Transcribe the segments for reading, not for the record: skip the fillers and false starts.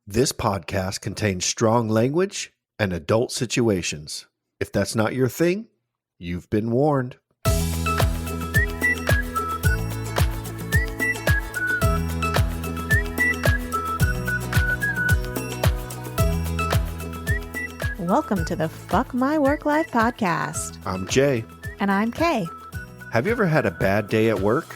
This podcast contains strong language and adult situations. If that's not your thing, you've been warned. Welcome to the Fuck My Work Life podcast. I'm Jay. And I'm Kay. Have you ever had a bad day at work?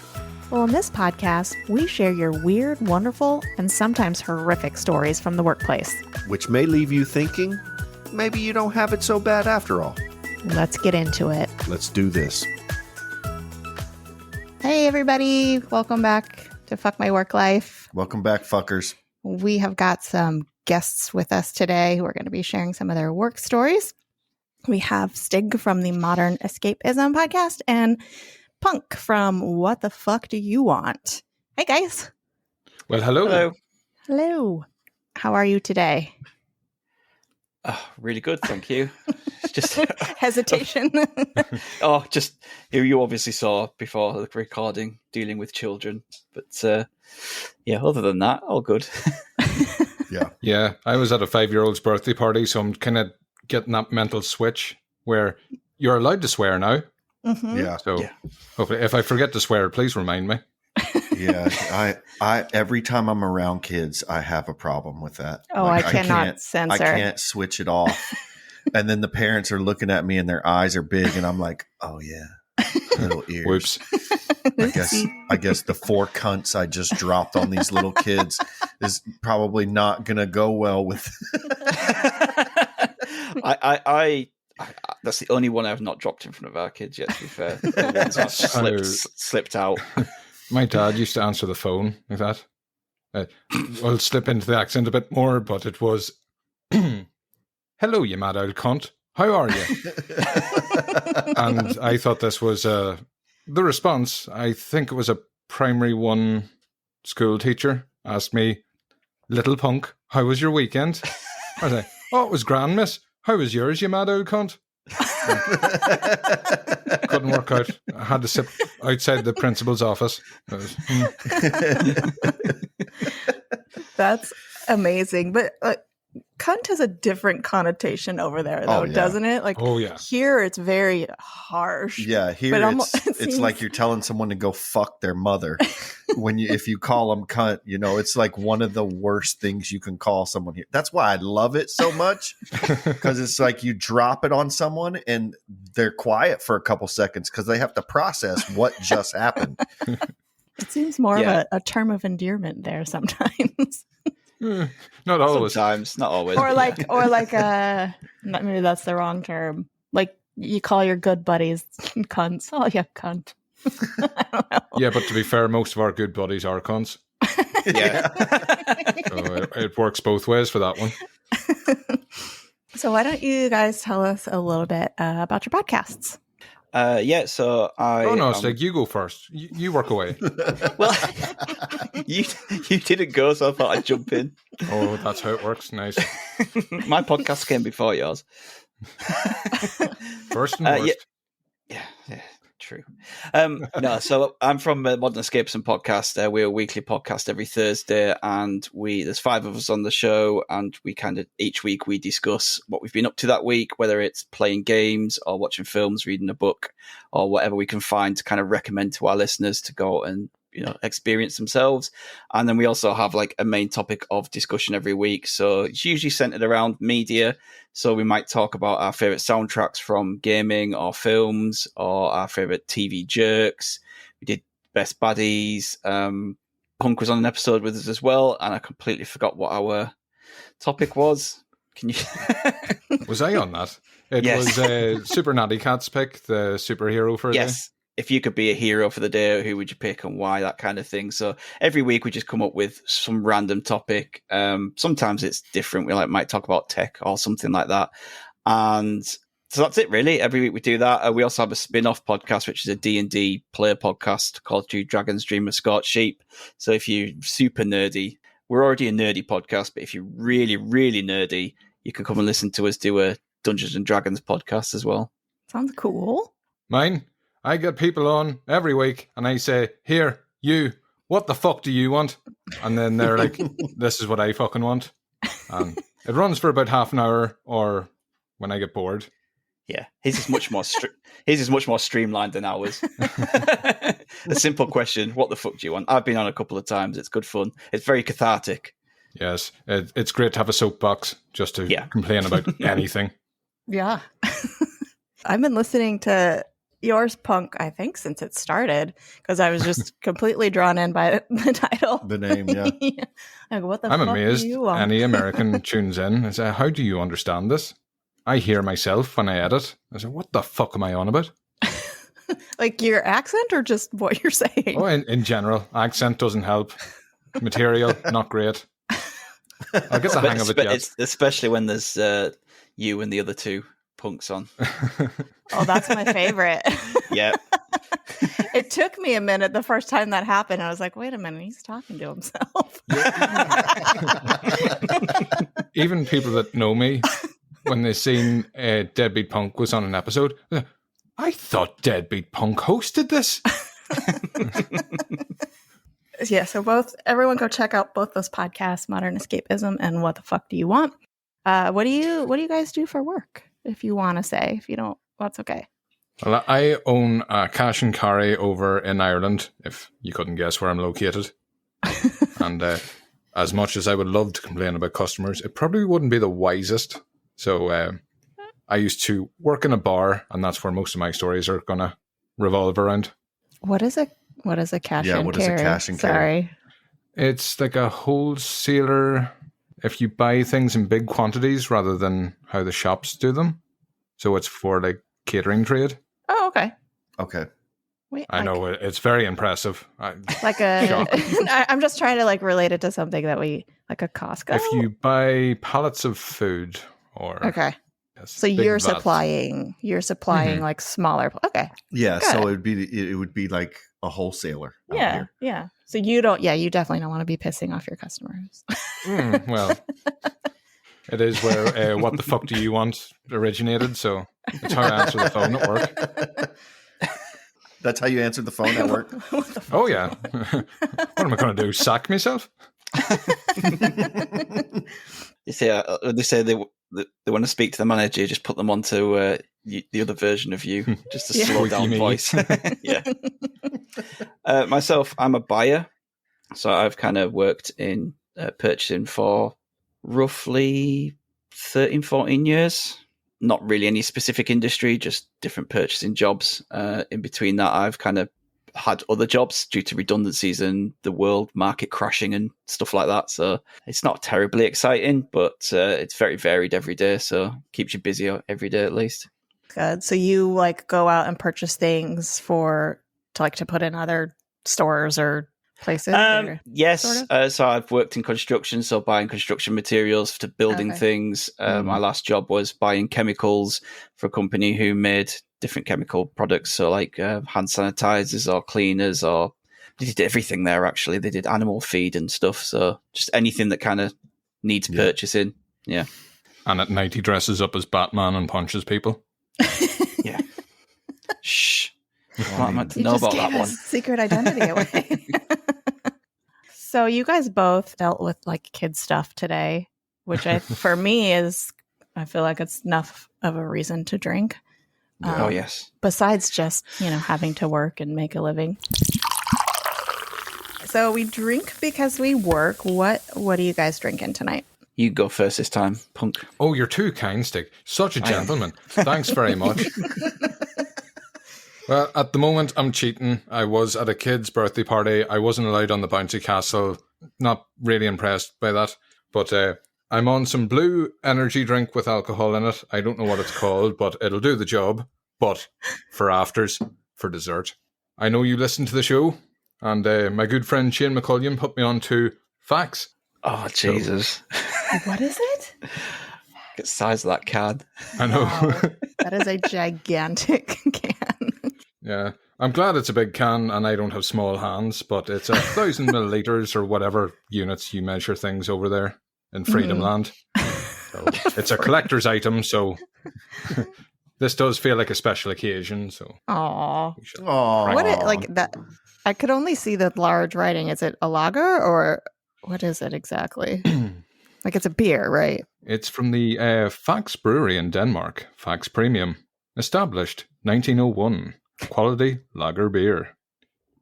Well, in this podcast, we share your weird, wonderful, and sometimes horrific stories from the workplace. Which may leave you thinking, maybe you don't have it so bad after all. Let's get into it. Let's do this. Hey, everybody. Welcome back to Fuck My Work Life. Welcome back, fuckers. We have got some guests with us today who are going to be sharing some of their work stories. We have Stig from the Modern Escapism podcast and Punk from What the Fuck Do You Want? Hey, guys. Well, hello. Hello. Hello. How are you today? Really good, thank you. It's just Hesitation. just you obviously saw before the recording dealing with children, but other than that, all good. Yeah, I was at a 5-year-old's birthday party, so I'm kind of getting that mental switch where you're allowed to swear now. Mm-hmm. Yeah. So hopefully, if I forget to swear, please remind me. Yeah. I every time I'm around kids, I have a problem with that. Oh, I cannot censor. I can't switch it off. And then the parents are looking at me and their eyes are big and I'm like, oh yeah, little ears. Whoops. I guess the 4 cunts I just dropped on these little kids is probably not going to go well with. I that's the only one I've not dropped in front of our kids yet, to be fair. The ones I've slipped out. My dad used to answer the phone like that. I'll slip into the accent a bit more, but it was, hello, you mad old cunt. How are you? And I thought this was the response. I think it was a primary 1 school teacher asked me, little punk, how was your weekend? I was like, oh, it was grand, miss. How was yours, you mad old cunt? Couldn't work out. I had to sit outside the principal's office. That's amazing. But cunt has a different connotation over there, though, doesn't it? Like, here it's very harsh. Yeah, here it's like you're telling someone to go fuck their mother. If you call them cunt, it's like one of the worst things you can call someone here. That's why I love it so much, because it's like you drop it on someone and they're quiet for a couple seconds because they have to process what just happened. It seems more of a term of endearment there sometimes. Not always. Sometimes, not always. Or like maybe that's the wrong term. Like you call your good buddies cunts. Oh, yeah, cunt. I don't know. Yeah, but to be fair, most of our good buddies are cunts. Yeah. So it works both ways for that one. So why don't you guys tell us a little bit about your podcasts? So Stig, you go first. You work away. Well, you didn't go, so I thought I'd jump in. Oh, that's how it works. Nice. My podcast came before yours. First and worst. Yeah, true. So I'm from Modern Escapism and Punk. We're a weekly podcast every Thursday, and there's 5 of us on the show, and we each week we discuss what we've been up to that week, whether it's playing games or watching films, reading a book, or whatever we can find to kind of recommend to our listeners to go and experience themselves. And then we also have like a main topic of discussion every week. So it's usually centered around media. So we might talk about our favorite soundtracks from gaming or films, or our favorite TV jerks. We did Best Baddies. Punk was on an episode with us as well, and I completely forgot what our topic was. Can you? Was I on that? It Yes. was Super Natty Cat's pick, the superhero for the day. If you could be a hero for the day, who would you pick and why, that kind of thing. So every week we just come up with some random topic. Sometimes it's different. We might talk about tech or something like that. And so that's it, really. Every week we do that. We also have a spin-off podcast, which is a D&D player podcast called Two Dragons Dream of Scorched Sheep. So if you're super nerdy, we're already a nerdy podcast, but if you're really, really nerdy, you can come and listen to us do a Dungeons and Dragons podcast as well. Sounds cool. Mine? I get people on every week and I say, here, you, what the fuck do you want? And then they're like, this is what I fucking want. And it runs for about half an hour, or when I get bored. Yeah, his is much more streamlined than ours. A simple question: what the fuck do you want? I've been on a couple of times. It's good fun. It's very cathartic. Yes, it's great to have a soapbox just to complain about anything. Yeah. I've been listening to yours, Punk, I think, since it started, because I was just completely drawn in by the title. The name, yeah. Like, what the I'm fuck amazed do you want? any American tunes in and say, how do you understand this? I hear myself when I edit. I say, what the fuck am I on about? Like your accent or just what you're saying? Oh, in general. Accent doesn't help. Material, not great. I'll get the hang of it yet. Especially when there's you and the other two punks on. Oh, that's my favorite. Yeah. It took me a minute the first time that happened. I was like, wait a minute, he's talking to himself. Even people that know me, when they seen Deadbeat Punk was on an episode, I thought Deadbeat Punk hosted this. Yeah, so everyone go check out both those podcasts, Modern Escapism and What the Fuck Do You Want? What do you guys do for work? If you want to say, if you don't, that's okay. Well, I own a cash and carry over in Ireland, if you couldn't guess where I'm located. And as much as I would love to complain about customers, it probably wouldn't be the wisest. So I used to work in a bar, and that's where most of my stories are going to revolve around. What is a cash and carry? Yeah, what is a cash and carry? Sorry. It's like a wholesaler if you buy things in big quantities rather than how the shops do them. So it's for like catering trade. Oh, okay. Okay. Wait, I know it's very impressive. Like I'm just trying to like relate it to something that we like a Costco. If you buy pallets of food or okay. Yes, so you're supplying like smaller. Okay. Yeah. Good. So it would be like a wholesaler. Yeah. Here. Yeah. So you definitely don't want to be pissing off your customers. Well, it is where What the Fuck Do You Want originated. So it's how I answer the phone at work. That's how you answered the phone at work? Oh, yeah. What am I going to do? Sack myself? They say they want to speak to the manager, just put them onto the other version of you, just a slow down voice. Yeah. Myself, I'm a buyer, so I've kind of worked in purchasing for roughly 13, 14 years. Not really any specific industry, just different purchasing jobs. In between that, I've kind of had other jobs due to redundancies and the world market crashing and stuff like that. So it's not terribly exciting, but it's very varied every day. So keeps you busy every day at least. Good. So you like go out and purchase things to put in other stores or places? Yes. Sort of? So I've worked in construction, so buying construction materials to building things. My last job was buying chemicals for a company who made different chemical products, so like hand sanitizers or cleaners, or they did everything there actually. They did animal feed and stuff, so just anything that kind of needs purchasing. Yeah. And at night he dresses up as Batman and punches people. Yeah. Shh. I meant to know about that one. Secret identity away. So you guys both dealt with like kid stuff today, which for me I feel like it's enough of a reason to drink. Oh yes. Besides just, having to work and make a living. So we drink because we work. What are you guys drinking tonight? You go first this time, Punk. Oh, you're too kind, Stig. Such a gentleman. Thanks very much. Well, at the moment, I'm cheating. I was at a kid's birthday party. I wasn't allowed on the bouncy castle. Not really impressed by that. But I'm on some blue energy drink with alcohol in it. I don't know what it's called, but it'll do the job. But for afters, for dessert. I know you listen to the show, and my good friend Shane McCullion put me on to Facts. Oh, Jesus. What is it? Get the size of that can. I know. Wow. That is a gigantic can. Yeah, I'm glad it's a big can and I don't have small hands, but it's 1,000 milliliters or whatever units you measure things over there in Freedom Land. So it's a collector's item, so this does feel like a special occasion. So, like that? I could only see the large writing. Is it a lager or what is it exactly? Like it's a beer, right? It's from the Faxe Brewery in Denmark. Faxe Premium. Established 1901. Quality lager beer.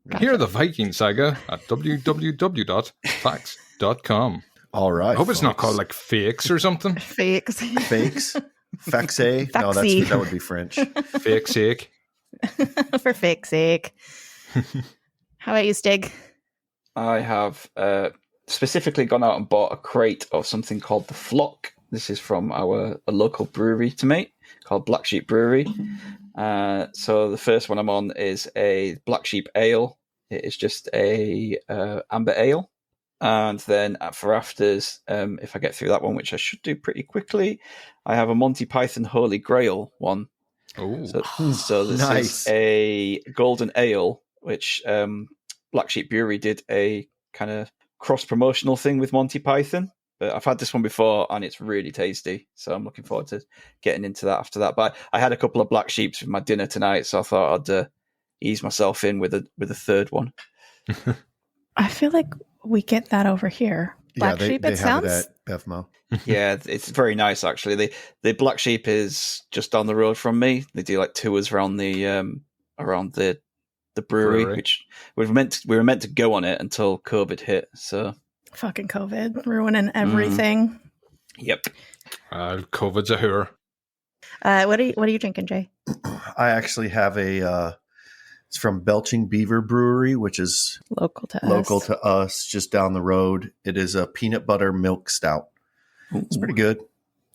Gotcha. Hear the Viking saga at www.faxe.com. All right. I hope it's not folks. called like fakes or something. Fakes. Fakes? Faxe? No, Faxi. that would be French. Fake sake. For fake's sake. How about you, Stig? I have specifically gone out and bought a crate of something called the Flock. This is from a local brewery to me called Black Sheep Brewery. So the first one I'm on is a Black Sheep Ale. It is just a amber ale. And then for afters, if I get through that one, which I should do pretty quickly, I have a Monty Python Holy Grail one. Oh, So this Nice. is a golden ale, which Black Sheep Brewery did a kind of cross-promotional thing with Monty Python. But I've had this one before, and it's really tasty. So I'm looking forward to getting into that after that. But I had a couple of Black Sheeps with my dinner tonight, so I thought I'd ease myself in with a third one. I feel like we get that over here. Black they, Sheep, they it have sounds... it at BevMo. Yeah, it's very nice, actually. The Black Sheep is just down the road from me. They do like tours around the brewery, which we were meant to go on it until COVID hit. So Fucking COVID. Ruining everything. Yep. COVID's a whore. What are you drinking, Jay? I actually have it's from Belching Beaver Brewery, which is Local to us. just down the road. It is a peanut butter milk stout. It's pretty good.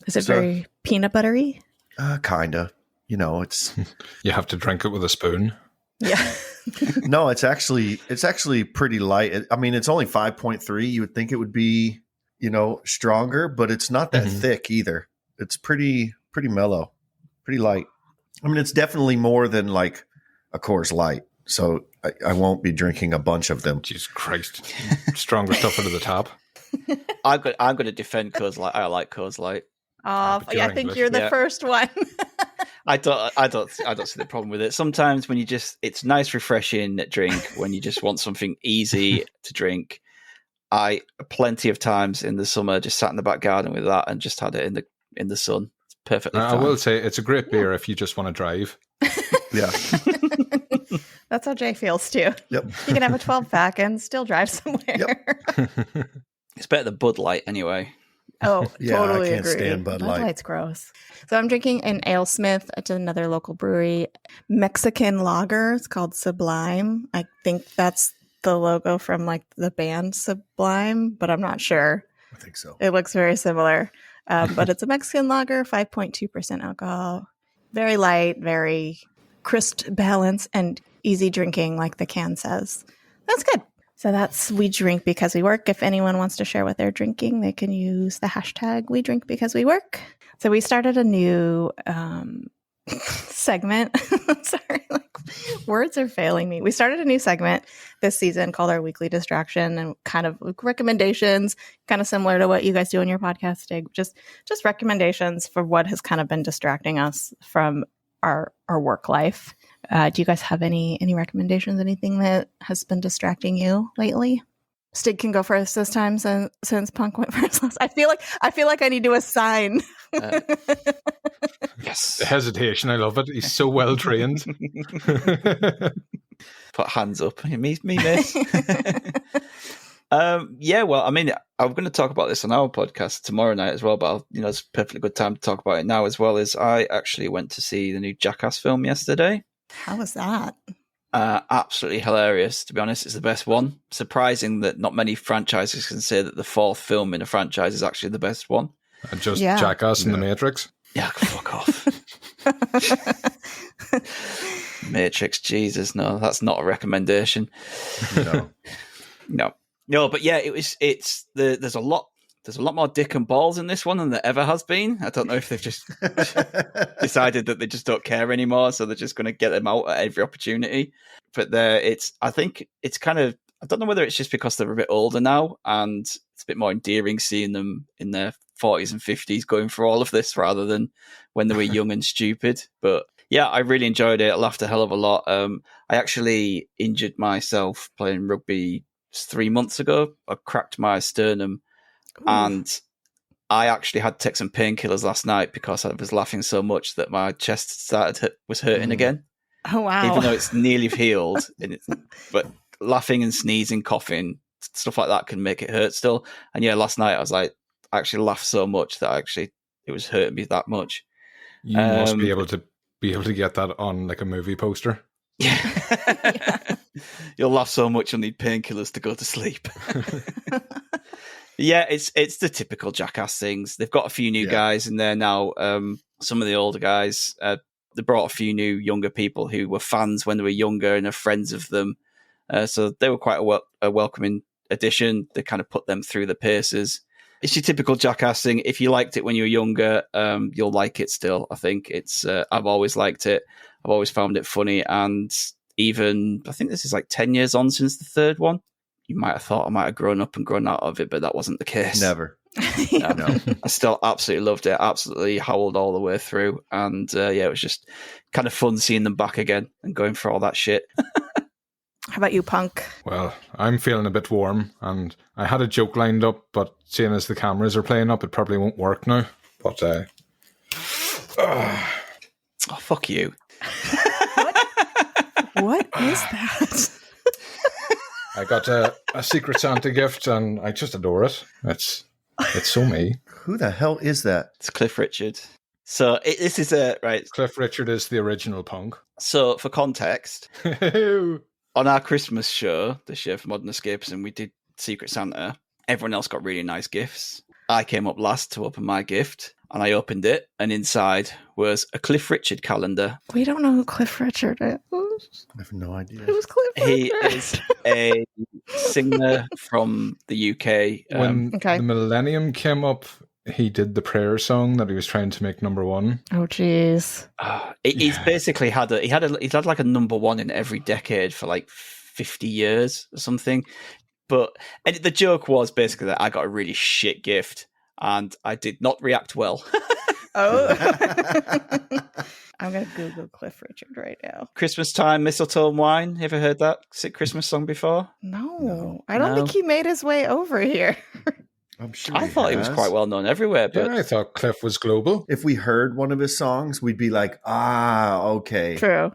Is it very peanut buttery? Kinda. It's You have to drink it with a spoon. Yeah. no, it's actually pretty light. It's only 5.3. You would think it would be, stronger, but it's not that thick either. It's pretty mellow, pretty light. It's definitely more than like a Coors Light. So I won't be drinking a bunch of them. Jesus Christ. Stronger stuff into the top. I'm going to defend Coors Light. I like Coors Light. Oh, but you're I think English. you're the Yeah. first one. I don't see the problem with it. Sometimes when it's nice, refreshing drink when you just want something easy to drink. I plenty of times in the summer just sat in the back garden with that and just had it in the sun. It's perfectly I fine. will say it's a great beer if you just want to drive. Yeah. That's how Jay feels too. Yep. You can have a 12-pack and still drive somewhere. It's better than Bud Light anyway. Oh, Yeah, totally I can't agree. stand Bud Light. Light's gross. So I'm drinking an AleSmith at another local brewery, Mexican lager. It's called Sublime. I think that's the logo from like the band Sublime, but I'm not sure. I think so. It looks very similar, but it's a Mexican lager, 5.2% alcohol. Very light, very crisp balance, and easy drinking, like the can says. That's good. So that's We Drink Because We Work. If anyone wants to share what they're drinking, they can use the hashtag We Drink Because We Work. So we started a new segment. Sorry, words are failing me. We started a new segment this season called our Weekly Distraction, and kind of recommendations, kind of similar to what you guys do on your podcast, Stig. Just recommendations for what has kind of been distracting us from our work life. Do you guys have any recommendations? Anything that has been distracting you lately? Stig can go first this time since Punk went first last. I feel like I need to assign. Yes. The hesitation, I love it. He's so well trained. Put hands up. Me, miss. Yeah, well, I'm going to talk about this on our podcast tomorrow night as well, but it's a perfectly good time to talk about it now as well. As I actually went to see the new Jackass film yesterday. How was that? Absolutely hilarious, to be honest. It's the best one. Surprising that not many franchises can say that the fourth film in a franchise is actually the best one. And just Yeah. Jackass in the Matrix. Yeah, fuck off. Matrix, Jesus, no, that's not a recommendation. No, but yeah, there's a lot more dick and balls in this one than there ever has been. I don't know if they've just decided that they just don't care anymore, so they're just going to get them out at every opportunity. But I think it's kind of, I don't know whether it's just because they're a bit older now and it's a bit more endearing seeing them in their 40s and 50s going for all of this rather than when they were young and stupid. But yeah, I really enjoyed it. I laughed a hell of a lot. I actually injured myself playing rugby 3 months ago. I cracked my sternum. Ooh. And I actually had to take some painkillers last night because I was laughing so much that my chest was hurting again. Oh, wow. Even though it's nearly healed, but laughing and sneezing, coughing, stuff like that can make it hurt still. And yeah, last night I was like, I actually laughed so much that it was hurting me that much. You must be able to get that on like a movie poster. Yeah. You'll laugh so much you'll need painkillers to go to sleep. Yeah, it's the typical Jackass things. They've got a few new guys in there now. Some of the older guys, they brought a few new younger people who were fans when they were younger and are friends of them. So they were quite a welcoming addition. They kind of put them through the paces. It's your typical Jackass thing. If you liked it when you were younger, you'll like it still. I think it's. I've always liked it. I've always found it funny, and even I think this is like 10 years on since the third one. You might have thought I might have grown up and grown out of it, but that wasn't the case. Never. No. I still absolutely loved it. Absolutely howled all the way through, and it was just kind of fun seeing them back again and going for all that shit. How about you, Punk? Well, I'm feeling a bit warm, and I had a joke lined up, but seeing as the cameras are playing up, it probably won't work now. But oh, fuck you! What is that? I got a Secret Santa gift, and I just adore it. It's so me. Who the hell is that? It's Cliff Richard. So this is right. Cliff Richard is the original Punk. So for context, on our Christmas show this year for Modern Escapism, we did Secret Santa. Everyone else got really nice gifts. I came up last to open my gift, and I opened it, and inside was a Cliff Richard calendar. We don't know who Cliff Richard is. I have no idea. Who's Cliff Richard? He is a singer from the UK. When the millennium came up, he did the prayer song that he was trying to make number one. Oh, jeez. He's basically had like a number one in every decade for like 50 years or something. But the joke was basically that I got a really shit gift and I did not react well. Oh. I'm going to Google Cliff Richard right now. Christmas Time, Mistletoe and Wine. You ever heard that Christmas song before? No. I don't think he made his way over here. I'm sure I thought he was quite well known everywhere. But I thought Cliff was global. If we heard one of his songs, we'd be like, okay. True.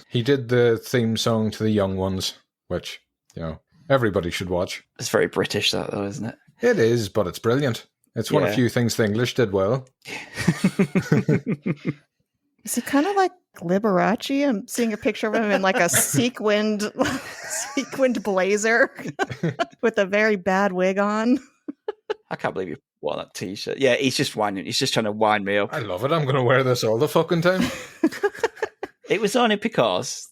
He did the theme song to The Young Ones, which, everybody should watch. It's very British, that though, isn't it? It is, but it's brilliant. It's one of the few things the English did well. Is he kind of like Liberace? I'm seeing a picture of him in like a sequined blazer with a very bad wig on. I can't believe you wore that t-shirt. Yeah, he's just whining. He's just trying to wind me up. I love it. I'm going to wear this all the fucking time. It was only because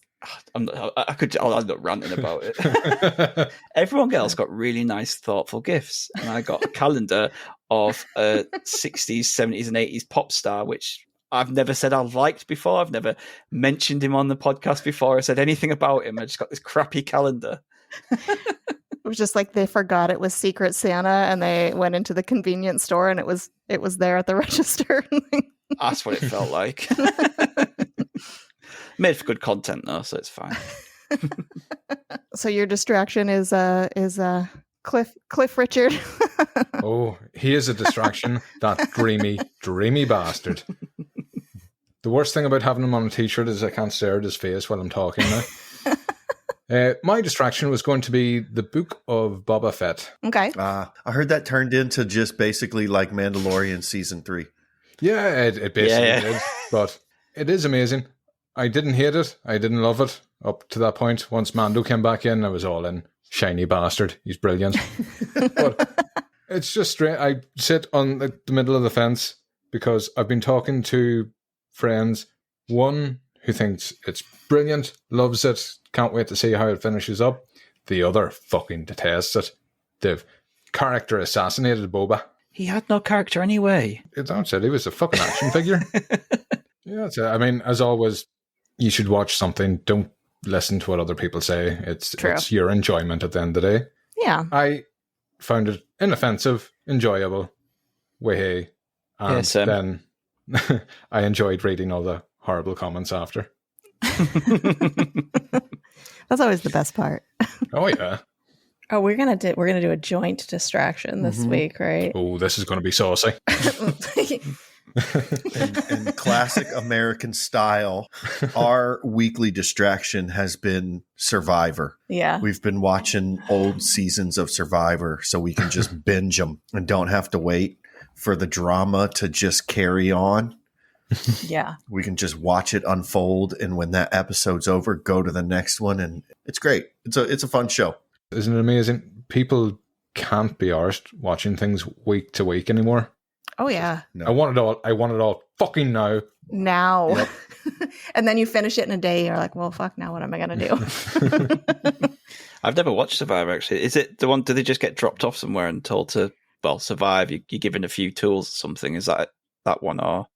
I'm not ranting about it. Everyone else got really nice, thoughtful gifts, and I got a calendar of a 60s, 70s, and 80s pop star, which I've never said I liked before. I've never mentioned him on the podcast before. I said anything about him. I just got this crappy calendar. It was just like they forgot it was Secret Santa, and they went into the convenience store, and it was there at the register. That's what it felt like. Made for good content though, so it's fine. So your distraction is Cliff Richard. Oh, he is a distraction. That dreamy bastard. The worst thing about having him on a t-shirt is I can't stare at his face while I'm talking now. My distraction was going to be the Book of Boba Fett. Okay. I heard that turned into just basically like Mandalorian season 3. Yeah, it basically did. But it is amazing. I didn't hate it. I didn't love it up to that point. Once Mando came back in, I was all in. Shiny bastard. He's brilliant. But it's just straight. I sit on the middle of the fence because I've been talking to friends. One who thinks it's brilliant, loves it, can't wait to see how it finishes up. The other fucking detests it. They've character assassinated Boba. He had no character anyway. That's it. He was a fucking action figure. Yeah, that's it. I mean, as always, you should watch something. Don't listen to what other people say. It's your enjoyment at the end of the day. Yeah. I found it inoffensive, enjoyable. Way. And then I enjoyed reading all the horrible comments after. That's always the best part. Oh, yeah. Oh, we're gonna do a joint distraction this week, right? Oh, this is going to be saucy. in classic American style, our weekly distraction has been Survivor. Yeah. We've been watching old seasons of Survivor so we can just binge them and don't have to wait for the drama to just carry on. Yeah. We can just watch it unfold, and when that episode's over, go to the next one, and it's great. It's a fun show. Isn't it amazing? People can't be arsed watching things week to week anymore. Oh yeah. No. I want it all fucking now. Now. Yep. And then you finish it in a day, you're like, well, fuck, now what am I going to do? I've never watched Survivor, actually. Is it the one, do they just get dropped off somewhere and told to, survive? You're given a few tools or something. Is that one? Or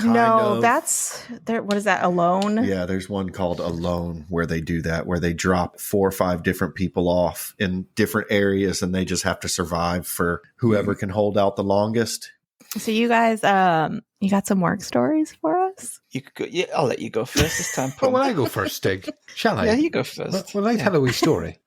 No, that's there. What is that? Alone? Yeah, there's one called Alone where they do that, where they drop 4 or 5 different people off in different areas, and they just have to survive for whoever can hold out the longest. So you guys, you got some work stories for us? you could go, yeah, I'll let you go first this time. Well, will I go first, Stig? Shall I? Yeah, you go first. Will I tell a wee story?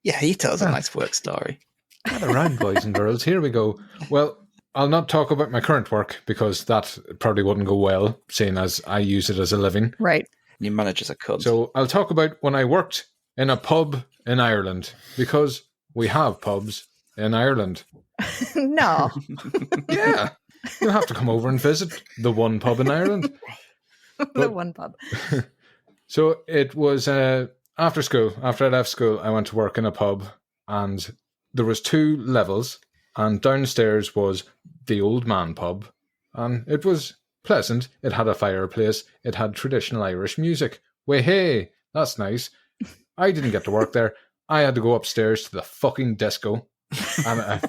Yeah, he tells a nice work story. Gather round, boys and girls. Here we go. Well, I'll not talk about my current work because that probably wouldn't go well, seeing as I use it as a living. Right. Your manager's a cunt. So I'll talk about when I worked in a pub in Ireland, because we have pubs in Ireland. No. Yeah. You'll have to come over and visit the one pub in Ireland. The one pub. So it was after school. After I left school, I went to work in a pub, and there was 2 levels, and downstairs was the old man pub, and it was pleasant. It had a fireplace. It had traditional Irish music. Way hey, that's nice. I didn't get to work there. I had to go upstairs to the fucking disco. And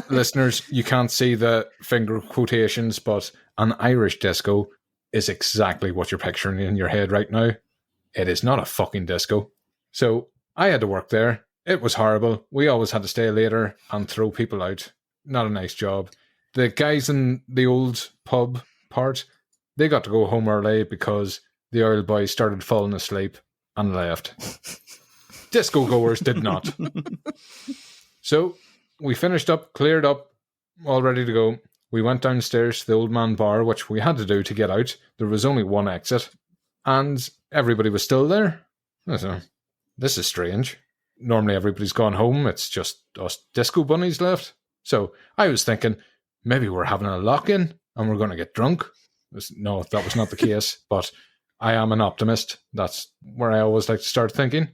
listeners, you can't see the finger quotations, but an Irish disco is exactly what you're picturing in your head right now. It is not a fucking disco. So I had to work there. It was horrible. We always had to stay later and throw people out. Not a nice job. The guys in the old pub part, they got to go home early because the oil boys started falling asleep and left. Disco goers did not. So we finished up, cleared up, all ready to go. We went downstairs to the old man bar, which we had to do to get out. There was only one exit, and everybody was still there. So, this is strange. Normally everybody's gone home. It's just us disco bunnies left. So I was thinking, maybe we're having a lock-in and we're going to get drunk. No, that was not the case, but I am an optimist. That's where I always like to start thinking.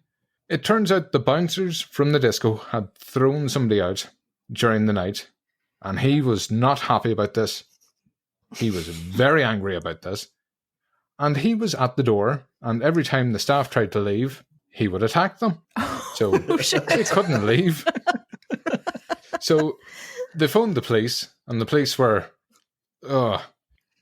It turns out the bouncers from the disco had thrown somebody out during the night, and he was not happy about this. He was very angry about this. And he was at the door, and every time the staff tried to leave, he would attack them. So they couldn't leave. So they phoned the police, and the police were,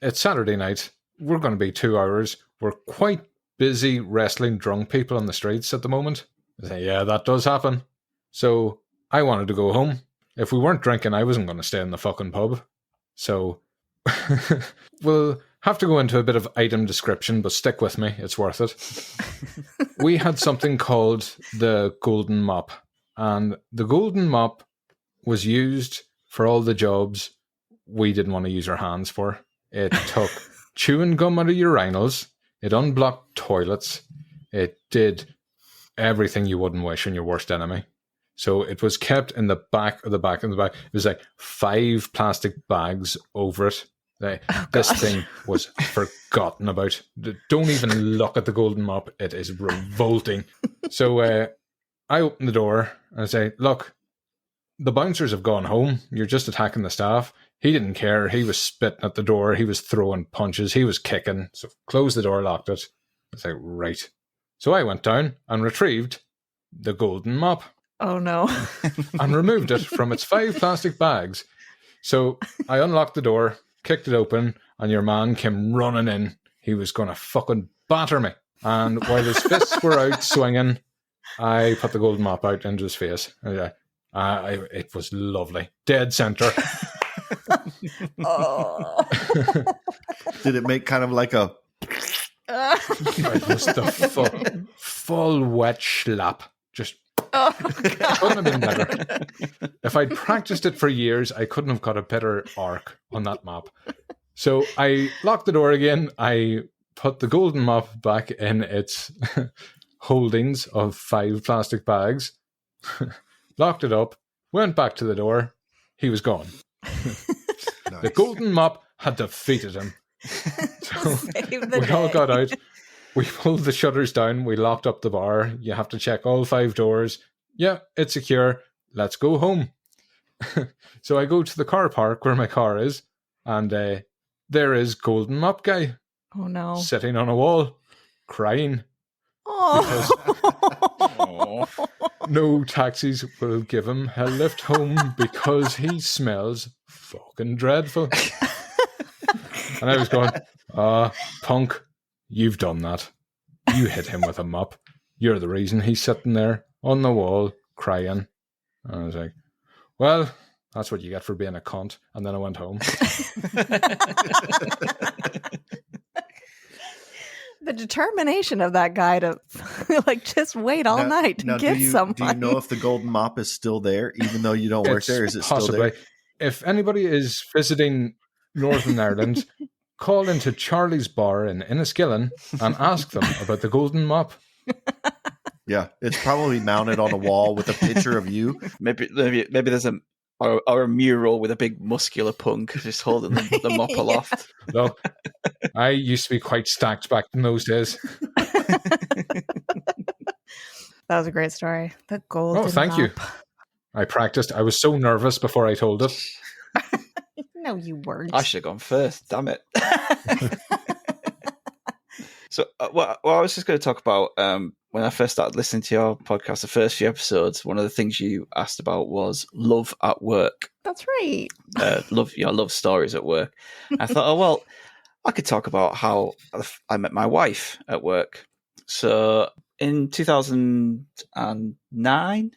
it's Saturday night. We're going to be 2 hours. We're quite busy wrestling drunk people on the streets at the moment. I say, yeah, that does happen. So I wanted to go home. If we weren't drinking, I wasn't going to stay in the fucking pub. So we'll have to go into a bit of item description, but stick with me. It's worth it. We had something called the Golden Mop. And the Golden Mop was used for all the jobs we didn't want to use our hands for. It took chewing gum out of urinals. It unblocked toilets. It did everything you wouldn't wish on your worst enemy. So it was kept in the back of the back of the back. It was like 5 plastic bags over it. This thing was forgotten about. Don't even look at the Golden Mop. It is revolting. So I open the door and I say, look, the bouncers have gone home. You're just attacking the staff. He didn't care. He was spitting at the door. He was throwing punches. He was kicking. So closed the door, locked it. I say, right. So I went down and retrieved the Golden Mop. Oh, no. And removed it from its 5 plastic bags. So I unlocked the door, kicked it open, and your man came running in. He was going to fucking batter me. And while his fists were out swinging, I put the Golden Mop out into his face. It was lovely. Dead center. Oh. Did it make kind of like a... It was the full wet slap. Just Oh, Couldn't have been better. If I'd practiced it for years, I couldn't have got a better arc on that mop. So I locked the door again. I put the golden mop back in its holdings of 5 plastic bags, locked it up, went back to the door. He was gone. Nice. The golden mop had defeated him. So Save the we all day. got out. We pulled the shutters down. We locked up the bar. You have to check all 5 doors. Yeah, it's secure. Let's go home. So I go to the car park where my car is, and there is Golden Mop Guy Oh no. sitting on a wall, crying. Oh. No taxis will give him a lift home because he smells fucking dreadful. And I was going, Punk, you've done that. You hit him with a mop. You're the reason he's sitting there on the wall crying. And I was like, well, that's what you get for being a cunt. And then I went home. The determination of that guy to like just wait all night to get someone. Do you know if the golden mop is still there, even though you don't work there? Is it still there? If anybody is visiting Northern Ireland, call into Charlie's Bar in Enniskillen and ask them about the golden mop. Yeah, it's probably mounted on a wall with a picture of you. Maybe there's a mural with a big muscular Punk just holding the mop aloft. No, I used to be quite stacked back in those days. That was a great story. The golden Oh, thank you. mop. I practiced. I was so nervous before I told it. No, you weren't. I should have gone first. Damn it. So, what I was just going to talk about when I first started listening to your podcast, the first few episodes, one of the things you asked about was love at work. That's right. Love stories at work. I thought, oh, well, I could talk about how I met my wife at work. So in 2009,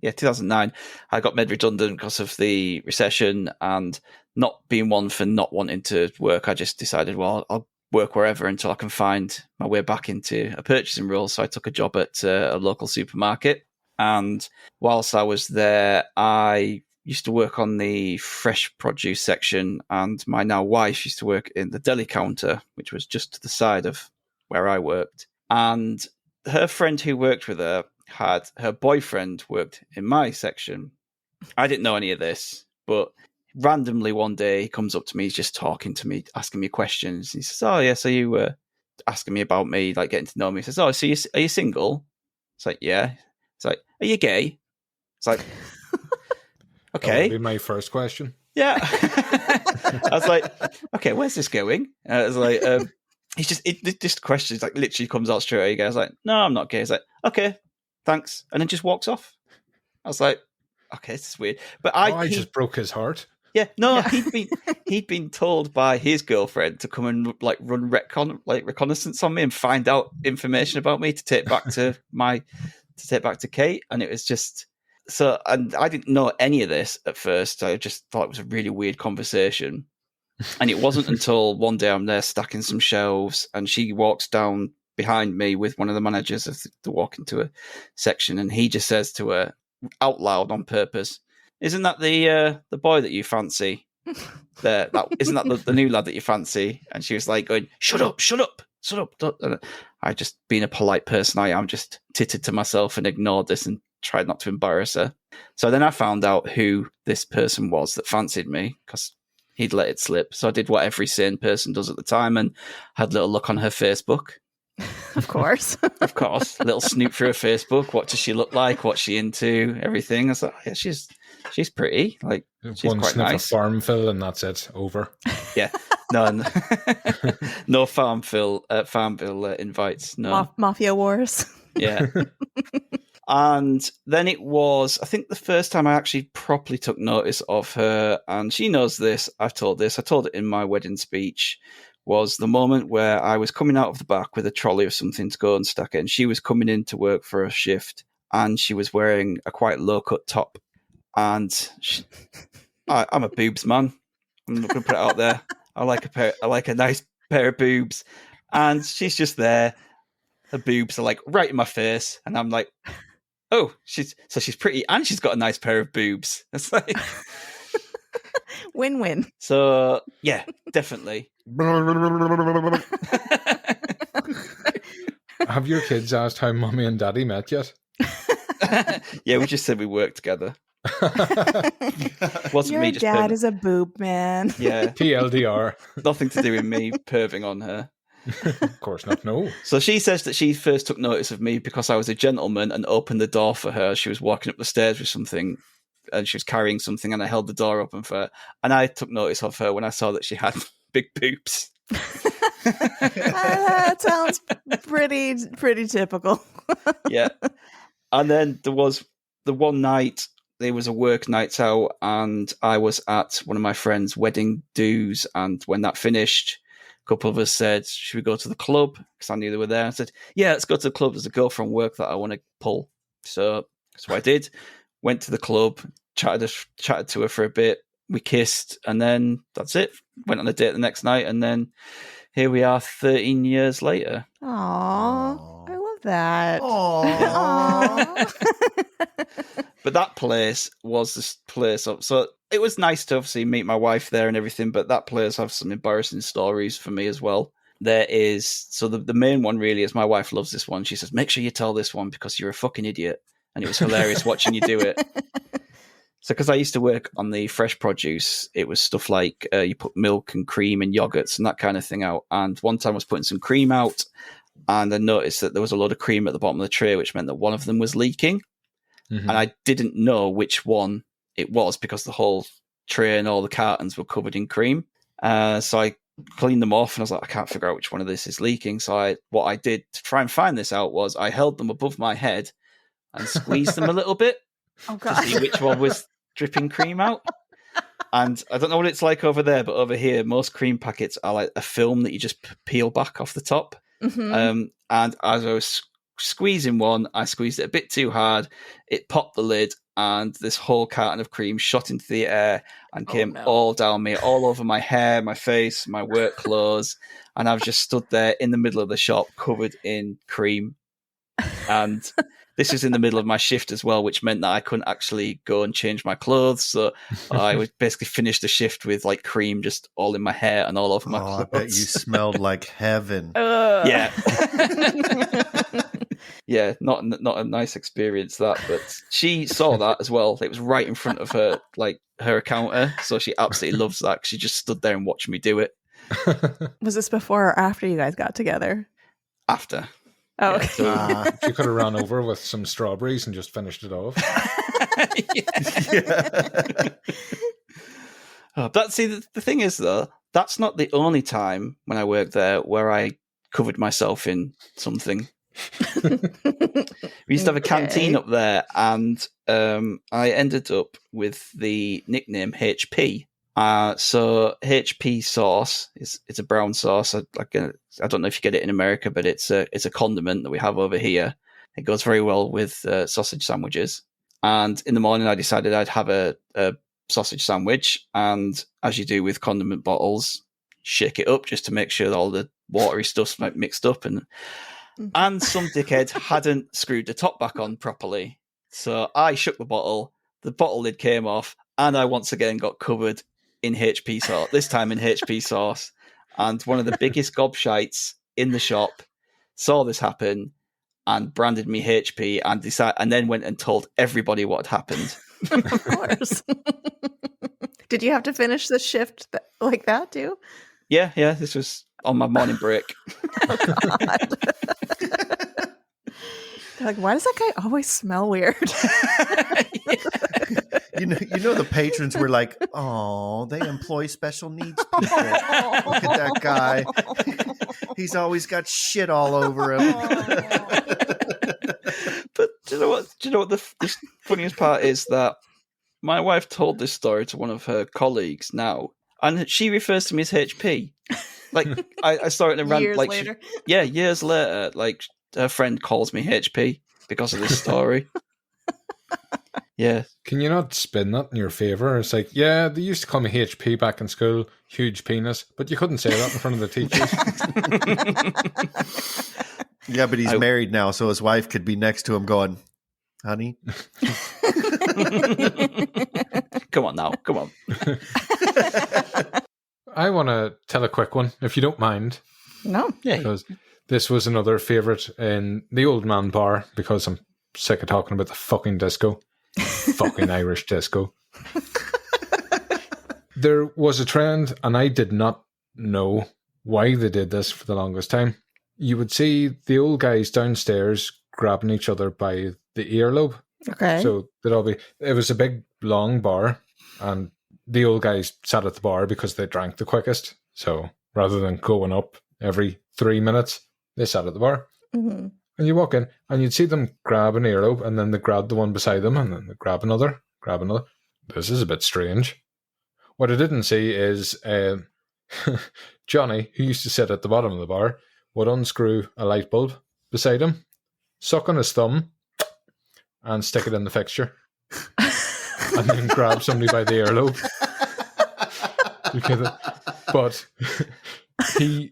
I got made redundant because of the recession, and not being one for not wanting to work, I just decided, well, I'll work wherever until I can find my way back into a purchasing role. So I took a job at a local supermarket. And whilst I was there, I used to work on the fresh produce section, and my now wife used to work in the deli counter, which was just to the side of where I worked. And her friend who worked with her had her boyfriend worked in my section. I didn't know any of this, but randomly one day he comes up to me, he's just talking to me, asking me questions. He says, oh yeah, so you were asking me about me, like getting to know me. He says, oh, so are you single? It's like, yeah. It's like, are you gay? It's like, okay. That would be my first question. Yeah. I was like, okay, where's this going? I was like, just questions, like literally comes out straight away. I was like, no, I'm not gay. He's like, okay, thanks. And then just walks off. I was like, okay, this is weird. But I just broke his heart. Yeah, no, yeah. he'd been told by his girlfriend to come and like run reconnaissance on me and find out information about me to take back to Kate, and it was just so. And I didn't know any of this at first. I just thought it was a really weird conversation, and it wasn't until one day I'm there stacking some shelves, and she walks down behind me with one of the managers of the walk into a section, and he just says to her out loud on purpose, isn't that the boy that you fancy? Isn't that the new lad that you fancy? And she was like going, shut up. And I just, being a polite person I am, just tittered to myself and ignored this and tried not to embarrass her. So then I found out who this person was that fancied me, because he'd let it slip. So I did what every sane person does at the time and had a little look on her Facebook. Of course. Of course. A little snoop through her Facebook. What does she look like? What's she into? Everything. I was like, yeah, she's pretty. Like, she's one quite sniff nice. of Farmville and that's it. Over. Yeah. No Farmville invites. No. Mafia Wars. Yeah. And then it was, I think, the first time I actually properly took notice of her, and she knows this. I told it in my wedding speech, was the moment where I was coming out of the back with a trolley of something to go and stack it, and she was coming in to work for a shift, and she was wearing a quite low-cut top. And I'm a boobs man. I'm not going to put it out there. I like a nice pair of boobs, and she's just there. Her boobs are like right in my face, and I'm like, oh, she's pretty and she's got a nice pair of boobs. It's like Win-win. so yeah, definitely. Have your kids asked how Mummy and Daddy met yet? Yeah, we just said we work together. Wasn't Your me just dad perving. is a boob man. Yeah, TLDR. nothing to do with me perving on her. Of course not, no. So she says that she first took notice of me because I was a gentleman and opened the door for her. She was walking up the stairs with something and she was carrying something and I held the door open for her. And I took notice of her when I saw that she had big boobs. That sounds pretty typical. Yeah. And then there was the one night, there was a work night out and I was at one of my friend's wedding dues. And when that finished, a couple of us said, should we go to the club? Because I knew they were there. I said, yeah, let's go to the club. There's a girl from work that I want to pull. So that's what I did. Went to the club, chatted to her for a bit. We kissed and then that's it. Went on a date the next night. And then here we are 13 years later. Aww. I love that. Aww. But that place was this place. So it was nice to obviously meet my wife there and everything, but that place has some embarrassing stories for me as well. There is, so the main one really is my wife loves this one. She says, make sure you tell this one because you're a fucking idiot. And it was hilarious watching you do it. So because I used to work on the fresh produce, it was stuff like you put milk and cream and yogurts and that kind of thing out. And one time I was putting some cream out and I noticed that there was a lot of cream at the bottom of the tray, which meant that one of them was leaking. Mm-hmm. And I didn't know which one it was because the whole tray and all the cartons were covered in cream. So I cleaned them off and I was like, I can't figure out which one of this is leaking. So what I did to try and find this out was I held them above my head and squeezed them a little bit Oh, to God. see which one was dripping cream out. And I don't know what it's like over there, but over here, most cream packets are like a film that you just peel back off the top. Mhm. And as I was squeezing one, I squeezed it a bit too hard. It popped the lid, and this whole carton of cream shot into the air and came no. all down me, all over my hair, my face, my work clothes. And I've just stood there in the middle of the shop covered in cream. And this was in the middle of my shift as well, which meant that I couldn't actually go and change my clothes. So I would basically finish the shift with like cream just all in my hair and all over my clothes. I bet you smelled like heaven. Yeah. Yeah, not a nice experience that, but she saw that as well. It was right in front of her, like her counter, so she absolutely loves that. She just stood there and watched me do it. Was this before or after you guys got together? After. Oh, Yeah, okay. so- You could have run over with some strawberries and just finished it off. Yeah. But see, the thing is though, that's not the only time when I worked there where I covered myself in something. We used to have a canteen up there, and I ended up with the nickname HP. So HP sauce it's a brown sauce. I don't know if you get it in America, but it's a condiment that we have over here. It goes very well with sausage sandwiches. And in the morning, I decided I'd have a sausage sandwich, and as you do with condiment bottles, shake it up just to make sure that all the watery stuff's mixed up, and some dickhead hadn't screwed the top back on properly. So I shook the bottle lid came off, and I once again got covered in HP sauce, this time in HP sauce. And one of the biggest gobshites in the shop saw this happen and branded me HP and then went and told everybody what had happened. Of course. Did you have to finish the shift like that too? Yeah, this was on my morning break. Oh, God. They're like, why does that guy always smell weird? You know, the patrons were like, "Oh, they employ special needs people. Look at that guy. He's always got shit all over him." But do you know what the funniest part is? That my wife told this story to one of her colleagues now, and she refers to me as HP. Like I saw it in a rant. Years Like later. years later, like her friend calls me HP because of this story. Yeah. Can you not spin that in your favour? It's like, yeah, they used to call me HP back in school, huge penis, but you couldn't say that in front of the teachers. Yeah, but he's married now, so his wife could be next to him going, honey. Come on now. Come on. I want to tell a quick one, if you don't mind. No. Yeah. Because this was another favourite in the Old Man Bar, because I'm sick of talking about the fucking disco. Fucking Irish disco. There was a trend, and I did not know why they did this for the longest time. You would see the old guys downstairs grabbing each other by the earlobe. Okay. So it was a big, long bar, and the old guys sat at the bar because they drank the quickest. So rather than going up every 3 minutes, they sat at the bar. Mm-hmm. And you walk in, and you'd see them grab an earlobe, and then they grab the one beside them, and then they grab another. This is a bit strange. What I didn't see is Johnny, who used to sit at the bottom of the bar, would unscrew a light bulb beside him, suck on his thumb, and stick it in the fixture. And then grab somebody by the earlobe. But he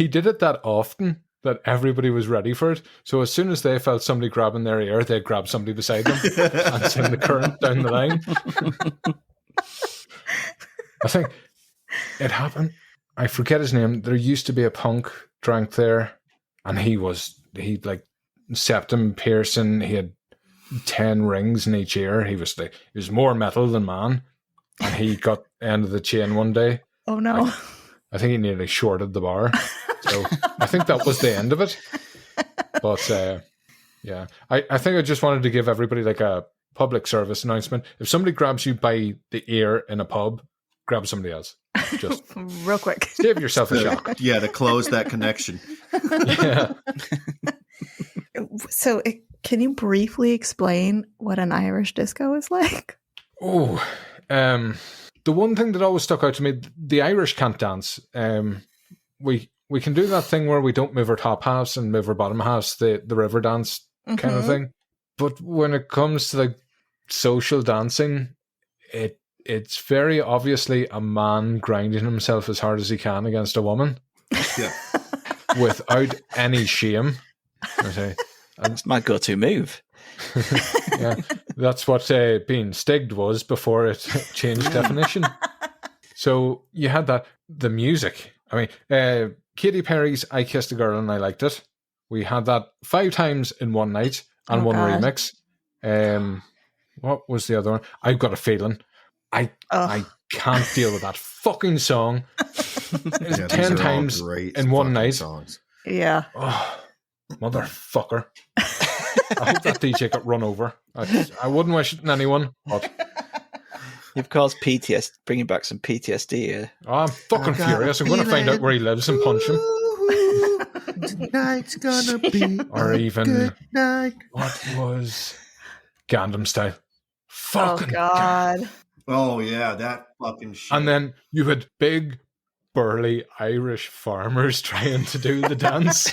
did it that often that everybody was ready for it. So as soon as they felt somebody grabbing their ear, they'd grab somebody beside them and send the current down the line. I think it happened. I forget his name. There used to be a punk drank there, and he like septum piercing. He had 10 rings in each ear. He was more metal than man, and he got end of the chain one day. Oh no! I think he nearly shorted the bar. So I think that was the end of it. But yeah, I think I just wanted to give everybody like a public service announcement. If somebody grabs you by the ear in a pub, grab somebody else. Just real quick. Save yourself a shock. Yeah, to close that connection. Yeah. So can you briefly explain what an Irish disco is like? Oh, the one thing that always stuck out to me, the Irish can't dance. We can do that thing where we don't move our top halves and move our bottom halves, the river dance kind of thing. But when it comes to like social dancing, it's very obviously a man grinding himself as hard as he can against a woman. Yeah. Without any shame. That's my go-to move. Yeah, that's what being stigged was before it changed definition. So you had that. The music. I mean, Katy Perry's I Kissed a Girl and I Liked It. We had that 5 times in one night and one remix. What was the other one? I've Got a Feeling. I can't deal with that fucking song. 10 times in one night. Songs. Yeah. Oh, motherfucker. I hope that DJ got run over. I wouldn't wish it on anyone, but You've caused PTSD, bringing back some PTSD here. Oh, I'm fucking furious. I'm going to find out where he lives and punch him. Tonight's gonna be or even good night. What was Gandam Style? Fucking oh God. Oh yeah, that fucking shit. And then you had big burly Irish farmers trying to do the dance.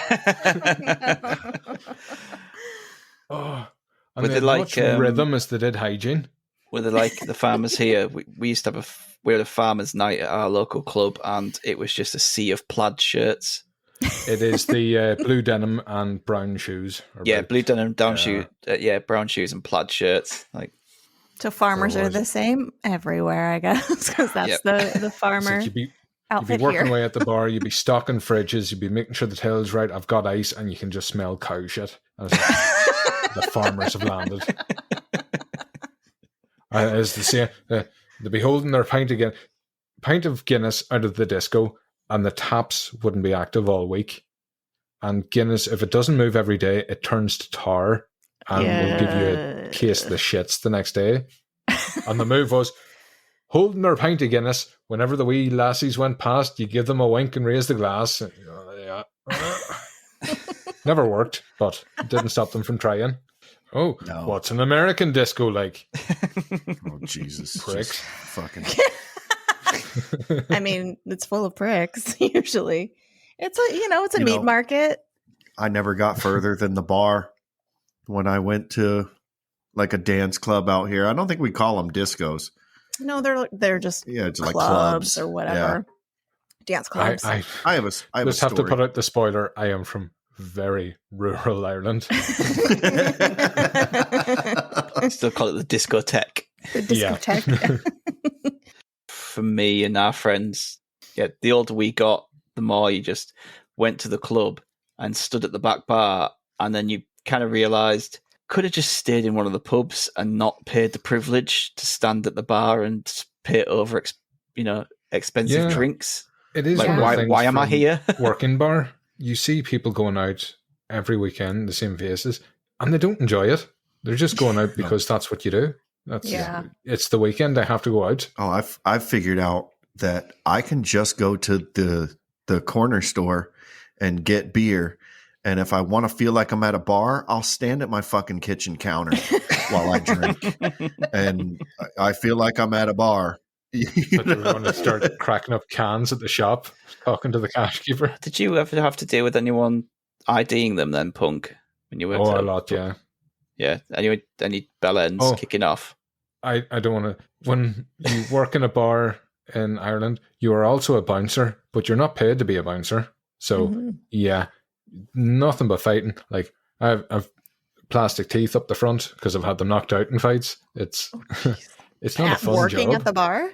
Oh, and Were they they had like, much rhythm as they did hygiene. Were they like the farmers here? We used to have we had a farmers' night at our local club, and it was just a sea of plaid shirts. It is the blue denim and brown shoes. Yeah, blue denim, brown shoes and plaid shirts. Like, so farmers are the same everywhere, I guess, because that's the farmer. You'd be outfit working here. away at the bar, you'd be stocking fridges, you'd be making sure the till's right. I've got ice, and you can just smell cow shit. And it's like, the farmers have landed. As they say, they'll be holding their pint of Guinness out of the disco, and the taps wouldn't be active all week. And Guinness, if it doesn't move every day, it turns to tar and will give you a case of the shits the next day. And the move was holding their pint of Guinness. Whenever the wee lassies went past, you give them a wink and raise the glass. Never worked, but it didn't stop them from trying. Oh, no. What's an American disco like? Oh, Jesus. Pricks. Fucking. I mean, it's full of pricks, usually. It's a meat market. I never got further than the bar when I went to like a dance club out here. I don't think we call them discos. No, they're just it's clubs, like clubs or whatever. Yeah. Dance clubs. I have a just have to put out the spoiler. I am from very rural Ireland. Still call it the discotheque. The discotheque. Yeah. For me and our friends, the older we got, the more you just went to the club and stood at the back bar, and then you kind of realised could have just stayed in one of the pubs and not paid the privilege to stand at the bar and pay over, expensive drinks. It is like, why am I here? Working bar, you see people going out every weekend, the same faces, and they don't enjoy it. They're just going out because that's what you do. It's the weekend. I have to go out. Oh, I've figured out that I can just go to the corner store and get beer. And if I want to feel like I'm at a bar, I'll stand at my fucking kitchen counter while I drink. And I feel like I'm at a bar. But we're going to start cracking up cans at the shop, talking to the cash keeper. Did you ever have to deal with anyone IDing them then, Punk? When you worked a lot, yeah. Yeah. Any bell ends kicking off? I don't want to. When you work in a bar in Ireland, you are also a bouncer, but you're not paid to be a bouncer. So, nothing but fighting. Like, I've plastic teeth up the front because I've had them knocked out in fights. It's it's not a fun working job. At the bar?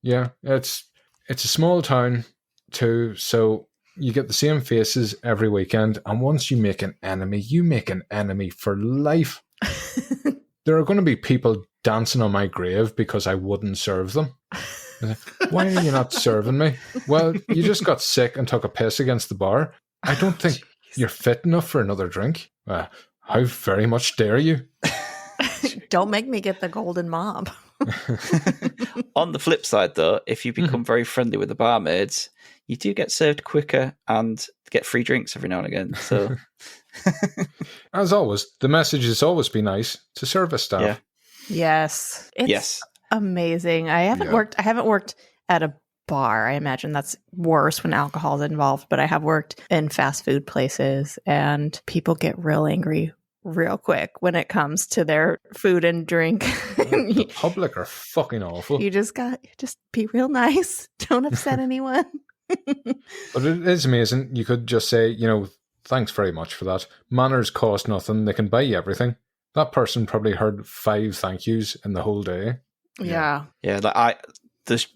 Yeah, it's a small town too, so you get the same faces every weekend, and once you make an enemy for life. There are going to be people dancing on my grave because I wouldn't serve them. Why are you not serving me? Well, you just got sick and took a piss against the bar. I don't think you're fit enough for another drink. How very much dare you? Don't make me get the golden mob. On the flip side, though, if you become very friendly with the barmaids, you do get served quicker and get free drinks every now and again. So, as always, the message has always been nice to service staff. Yeah. Yes, it's amazing. I haven't worked at a bar. I imagine that's worse when alcohol is involved. But I have worked in fast food places, and people get real angry real quick when it comes to their food and drink. The public are fucking awful. You just be real nice. Don't upset anyone. But it is amazing. You could just say, thanks very much for that. Manners cost nothing. They can buy you everything. That person probably heard 5 thank yous in the whole day. Yeah. Yeah, like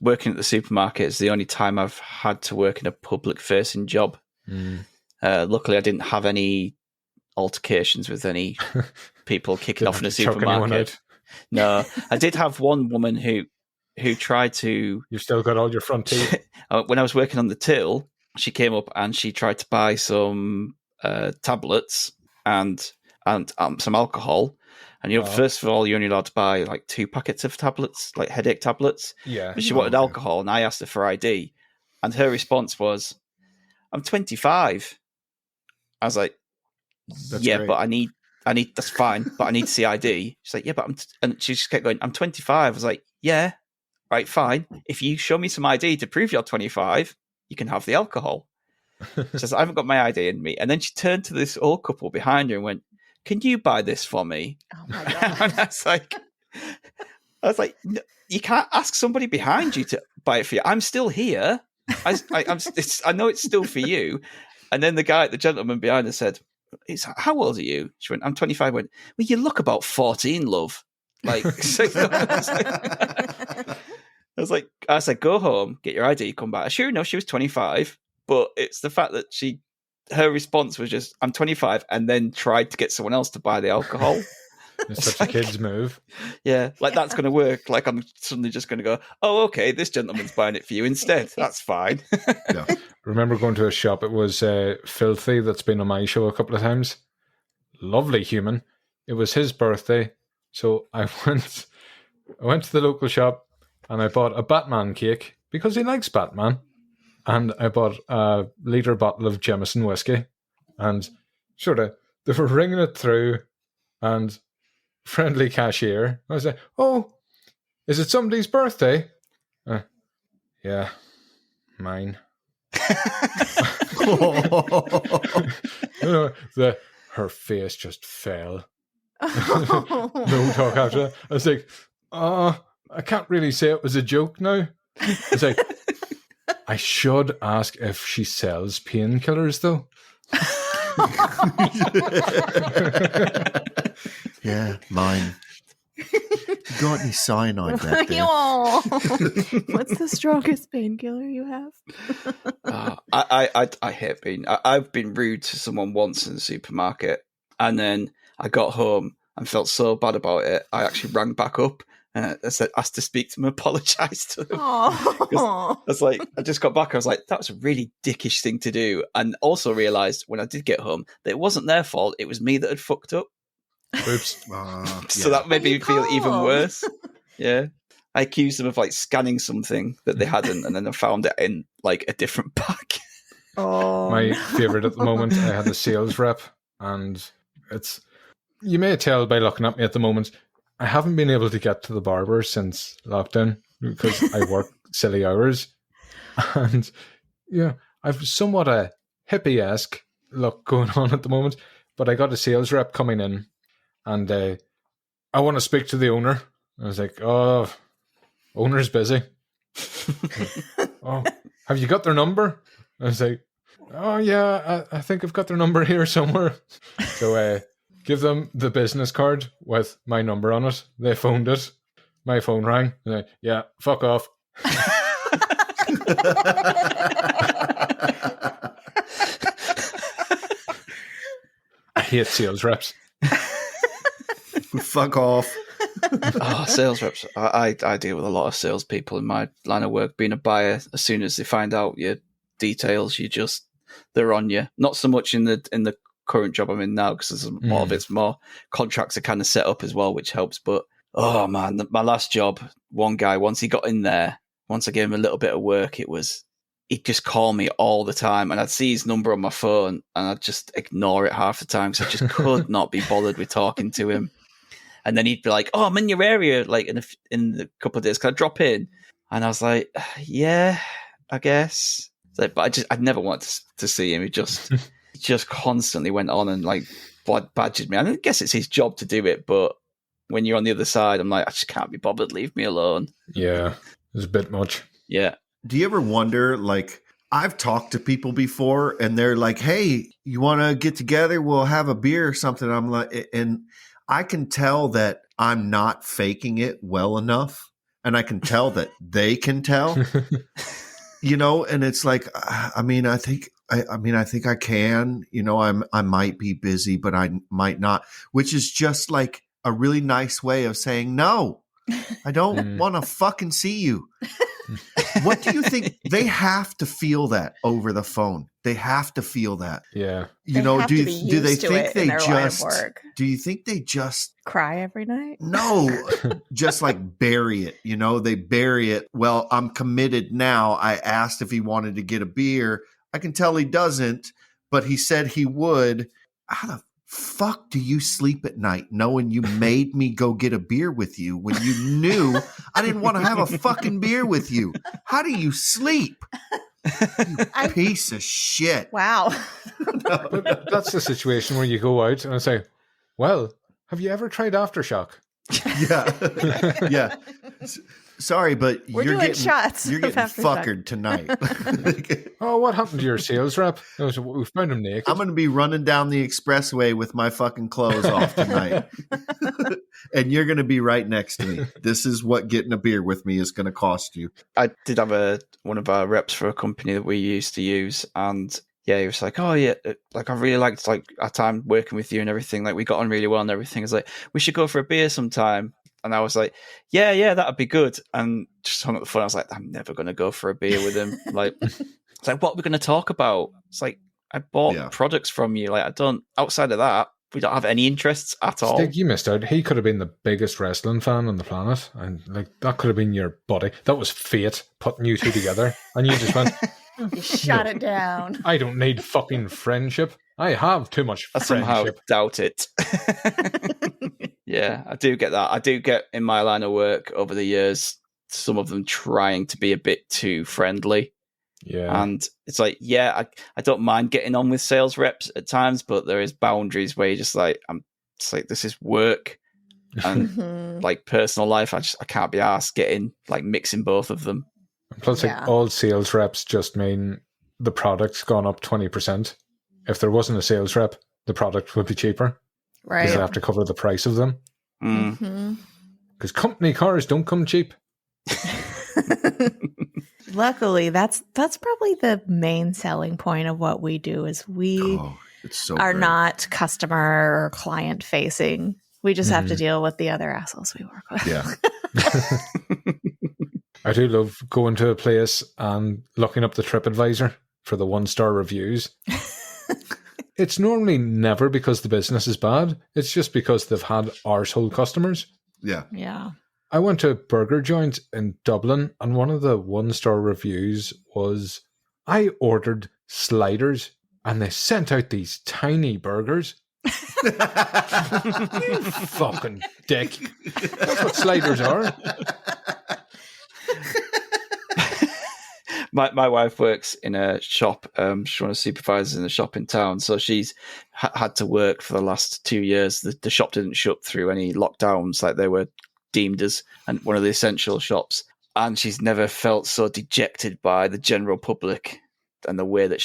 working at the supermarket is the only time I've had to work in a public-facing job. Luckily, I didn't have any altercations with any people kicking off in a supermarket. No, I did have one woman who tried to... You've still got all your front teeth? When I was working on the till, she came up and she tried to buy some tablets and some alcohol. And, first of all, you're only allowed to buy like 2 packets of tablets, like headache tablets. Yeah. But she wanted alcohol, and I asked her for ID. And her response was, I'm 25. I was like, That's yeah, great. but I need, that's fine, but I need to see ID. She's like, yeah, but and she just kept going, I'm 25. I was like, yeah, right, fine. If you show me some ID to prove you're 25, you can have the alcohol. She says, I haven't got my ID in me. And then she turned to this old couple behind her and went, can you buy this for me? Oh my God. And I was like, no, you can't ask somebody behind you to buy it for you. I'm still here. I know it's still for you. And then the gentleman behind her said, how old are you? She went, I'm 25. I went, well, you look about 14, love. Like, so I said, go home, get your ID, come back. Sure enough, she was 25, but it's the fact that her response was just, I'm 25, and then tried to get someone else to buy the alcohol. It's such a kid's move. Yeah, like that's going to work. Like I'm suddenly just going to go, oh, okay, this gentleman's buying it for you instead. That's fine. Yeah. Remember going to a shop, it was Filthy, that's been on my show a couple of times. Lovely human. It was his birthday, so I went to the local shop and I bought a Batman cake because he likes Batman. And I bought a litre bottle of Jameson whiskey. And they were ringing it through, and friendly cashier, I was like, oh, is it somebody's birthday? Yeah, mine. Her face just fell. No talk after that. I was like, I can't really say it was a joke now. It's like, I should ask if she sells painkillers, though. Yeah, mine. Got any cyanide back there? What's the strongest painkiller you have? I hate being. I've been rude to someone once in the supermarket, and then I got home and felt so bad about it. I actually rang back up and I said, asked to speak to them, apologise to them. I was like, I just got back. I was like, that was a really dickish thing to do, and also realised when I did get home that it wasn't their fault. It was me that had fucked up. Oops. So that made me feel even worse. Yeah. I accused them of like scanning something that they hadn't, and then I found it in like a different bag. My favourite at the moment, I had a sales rep, and you may tell by looking at me at the moment, I haven't been able to get to the barber since lockdown because I work silly hours. And yeah, I've somewhat a hippie-esque look going on at the moment, but I got a sales rep coming in, and I want to speak to the owner. I was like, oh, owner's busy. Oh, have you got their number? I was like, oh yeah, I think I've got their number here somewhere. So give them the business card with my number on it. They phoned it. My phone rang. Like, yeah, fuck off. I hate sales reps. Fuck off. Oh, sales reps. I deal with a lot of salespeople in my line of work. Being a buyer, as soon as they find out your details, they're on you. Not so much in the current job I'm in now, because a lot of it's more contracts are kind of set up as well, which helps. But oh man, my last job, one guy, once he got in there, once I gave him a little bit of work, he'd just call me all the time, and I'd see his number on my phone and I'd just ignore it half the time because I just could not be bothered with talking to him. And then he'd be like, "Oh, I'm in your area, like in a couple of days. Can I drop in?" And I was like, "Yeah, I guess." Like, but I'd never wanted to see him. He just constantly went on and like badgered me. I guess it's his job to do it, but when you're on the other side, I'm like, I just can't be bothered. Leave me alone. Yeah, it's a bit much. Yeah. Do you ever wonder, like, I've talked to people before and they're like, "Hey, you want to get together? We'll have a beer or something." I'm like, and I can tell that I'm not faking it well enough, and I can tell that they can tell, and it's like, I think I can, I might be busy, but I might not, which is just like a really nice way of saying, no, I don't want to fucking see you. What do you think? They have to feel that over the phone. They have to feel that. Yeah. Do they think they just do you think they just cry every night? No, just like bury it. They bury it. Well, I'm committed now. I asked if he wanted to get a beer. I can tell he doesn't, but he said he would. How the fuck do you sleep at night knowing you made me go get a beer with you when you knew I didn't want to have a fucking beer with you? How do you sleep? You piece of shit. Wow. But that's the situation where you go out and I say, well, have you ever tried Aftershock? Yeah. Yeah. Sorry, but you're getting Aftershock. fuckered tonight. Oh, what happened to your sales rep? We found him naked. I'm going to be running down the expressway with my fucking clothes off tonight. And you're going to be right next to me. This is what getting a beer with me is going to cost you. I did have one of our reps for a company that we used to use, and yeah, he was like, "Oh yeah, like I really liked like our time working with you and everything. Like we got on really well and everything." I was like, "We should go for a beer sometime." And I was like, yeah, that'd be good. And just hung up the phone. I was like, I'm never going to go for a beer with him. Like, it's like, what are we going to talk about? It's like, I bought products from you. Like, outside of that, we don't have any interests at all. Stig, you missed out. He could have been the biggest wrestling fan on the planet. And like, that could have been your buddy. That was fate putting you two together. And you just went, you shut it down. I don't need fucking friendship. I have too much friendship. I somehow doubt it. Yeah, I do get that. I do get in my line of work over the years, some of them trying to be a bit too friendly. Yeah. And it's like, I don't mind getting on with sales reps at times, but there is boundaries where you're just like, this is work and like personal life. I can't be asked mixing both of them. Plus, like all sales reps just mean the product's gone up 20%. if there wasn't a sales rep, the product would be cheaper. Right. Because they have to cover the price of them. Mm-hmm. Because company cars don't come cheap. Luckily, that's probably the main selling point of what we do is we it's so are great. not customer or client facing. We just have to deal with the other assholes we work with. Yeah. I do love going to a place and looking up the TripAdvisor for the 1-star reviews. It's normally never because the business is bad. It's just because they've had arsehole customers. Yeah. Yeah. I went to a burger joint in Dublin, and one of the 1-star reviews was, I ordered sliders and they sent out these tiny burgers. You fucking dick. That's what sliders are. My wife works in a shop. She's one of the supervisors in a shop in town. So she's had to work for the last 2 years. The shop didn't shut through any lockdowns, like they were deemed as one of the essential shops. And she's never felt so dejected by the general public and the way that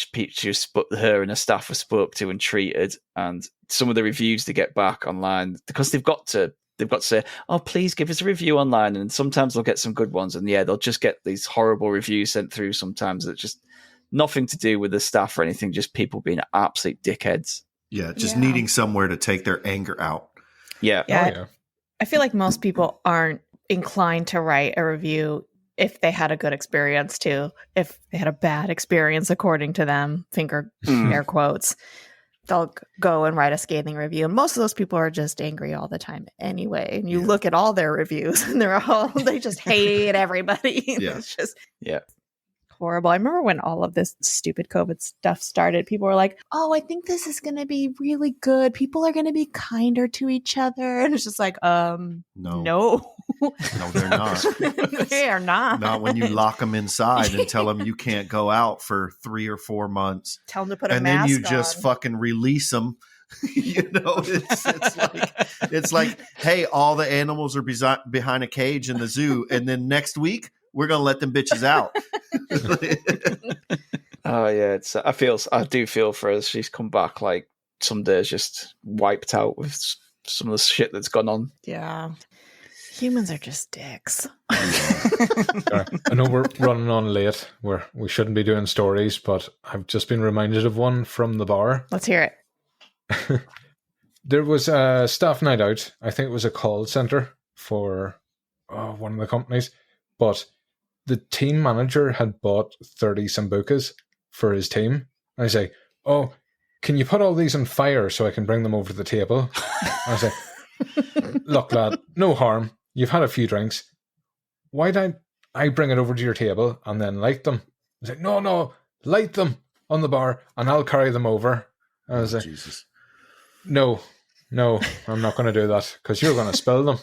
her and her staff were spoke to and treated. And some of the reviews they get back online, because they've got to say, oh, please give us a review online. And sometimes they'll get some good ones. And yeah, they'll just get these horrible reviews sent through sometimes that just nothing to do with the staff or anything, just people being absolute dickheads. Yeah, just needing somewhere to take their anger out. Yeah. Yeah. Oh, yeah. I feel like most people aren't inclined to write a review if they had a good experience too. If they had a bad experience, according to them, air quotes, they'll go and write a scathing review. And most of those people are just angry all the time anyway. And you look at all their reviews and they just hate everybody. Yeah. It's just horrible. I remember when all of this stupid COVID stuff started, people were like, oh, I think this is going to be really good. People are going to be kinder to each other. And it's just like, no. No, they're not. They are not. Not when you lock them inside and tell them you can't go out for 3 or 4 months. Tell them to put a and mask then you on. just fucking release them. It's like, hey, all the animals are behind a cage in the zoo, and then next week we're gonna let them bitches out. Oh yeah, I do feel for her. She's come back like some days just wiped out with some of the shit that's gone on. Yeah. Humans are just dicks. I know we're running on late. We shouldn't be doing stories, but I've just been reminded of one from the bar. Let's hear it. There was a staff night out. I think it was a call center for one of the companies, but the team manager had bought 30 Sambucas for his team. And I say, oh, can you put all these on fire so I can bring them over to the table? And I say, look, lad, no harm. You've had a few drinks. Why don't I bring it over to your table and then light them? I say, no, light them on the bar and I'll carry them over. And I was like, Jesus. No, I'm not going to do that because you're going to spill them.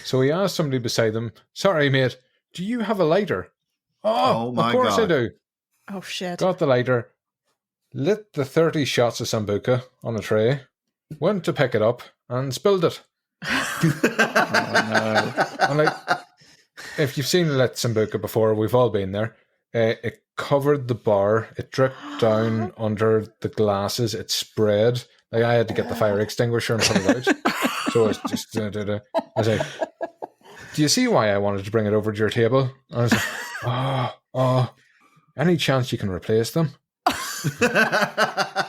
So he asked somebody beside them, sorry, mate, do you have a lighter? Oh my of course God. I do. Oh, shit. Got the lighter, lit the 30 shots of Sambuca on a tray, went to pick it up and spilled it. And like, if you've seen lit Sambuca before, we've all been there. It covered the bar. It dripped down under the glasses. It sprayed. Like I had to get the fire extinguisher and put it out. So I was just, I was like, do you see why I wanted to bring it over to your table? And I was like, oh, any chance you can replace them?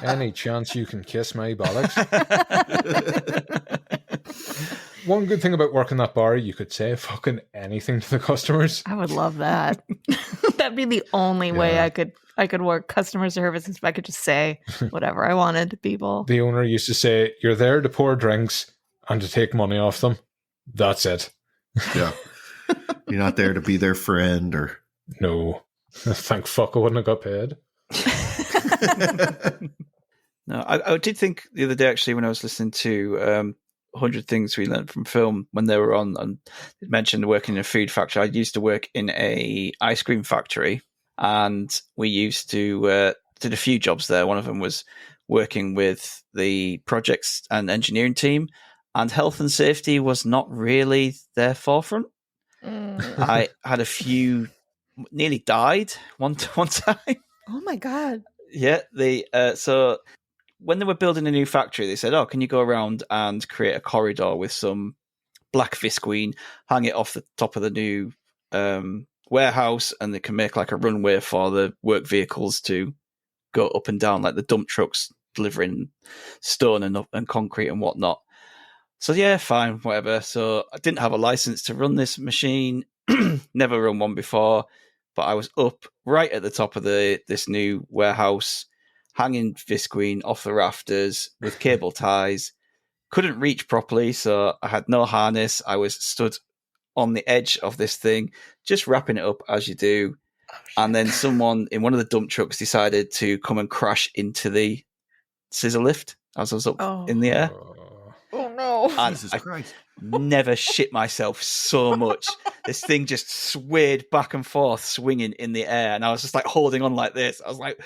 Any chance you can kiss my bollocks? One good thing about working that bar, you could say fucking anything to the customers. I would love that. That'd be the only way I could work customer service, if I could just say whatever I wanted to people. The owner used to say, you're there to pour drinks and to take money off them. That's it. Yeah. You're not there to be their friend or... No. Thank fuck I wouldn't have got paid. No, I did think the other day, actually, when I was listening to 100 Things We Learned from Film, when they were on, and they mentioned working in a food factory. I used to work in a ice cream factory, and we used to did a few jobs there. One of them was working with the projects and engineering team, and health and safety was not really their forefront. I had a few, nearly died one time. Oh my God. Yeah, so when they were building a new factory, they said, "Oh, can you go around and create a corridor with some black visqueen, hang it off the top of the new warehouse, and they can make like a runway for the work vehicles to go up and down, like the dump trucks delivering stone and concrete and whatnot." So yeah, fine, whatever. So I didn't have a license to run this machine, never run one before, but I was up right at the top of this new warehouse, hanging visqueen off the rafters with cable ties. Couldn't reach properly, so I had no harness. I was stood on the edge of this thing, just wrapping it up as you do. And then someone in one of the dump trucks decided to come and crash into the scissor lift as I was up in the air. Oh no. And Jesus Christ. Never shit myself so much. This thing just swayed back and forth, swinging in the air, and I was just like holding on like this. I was like,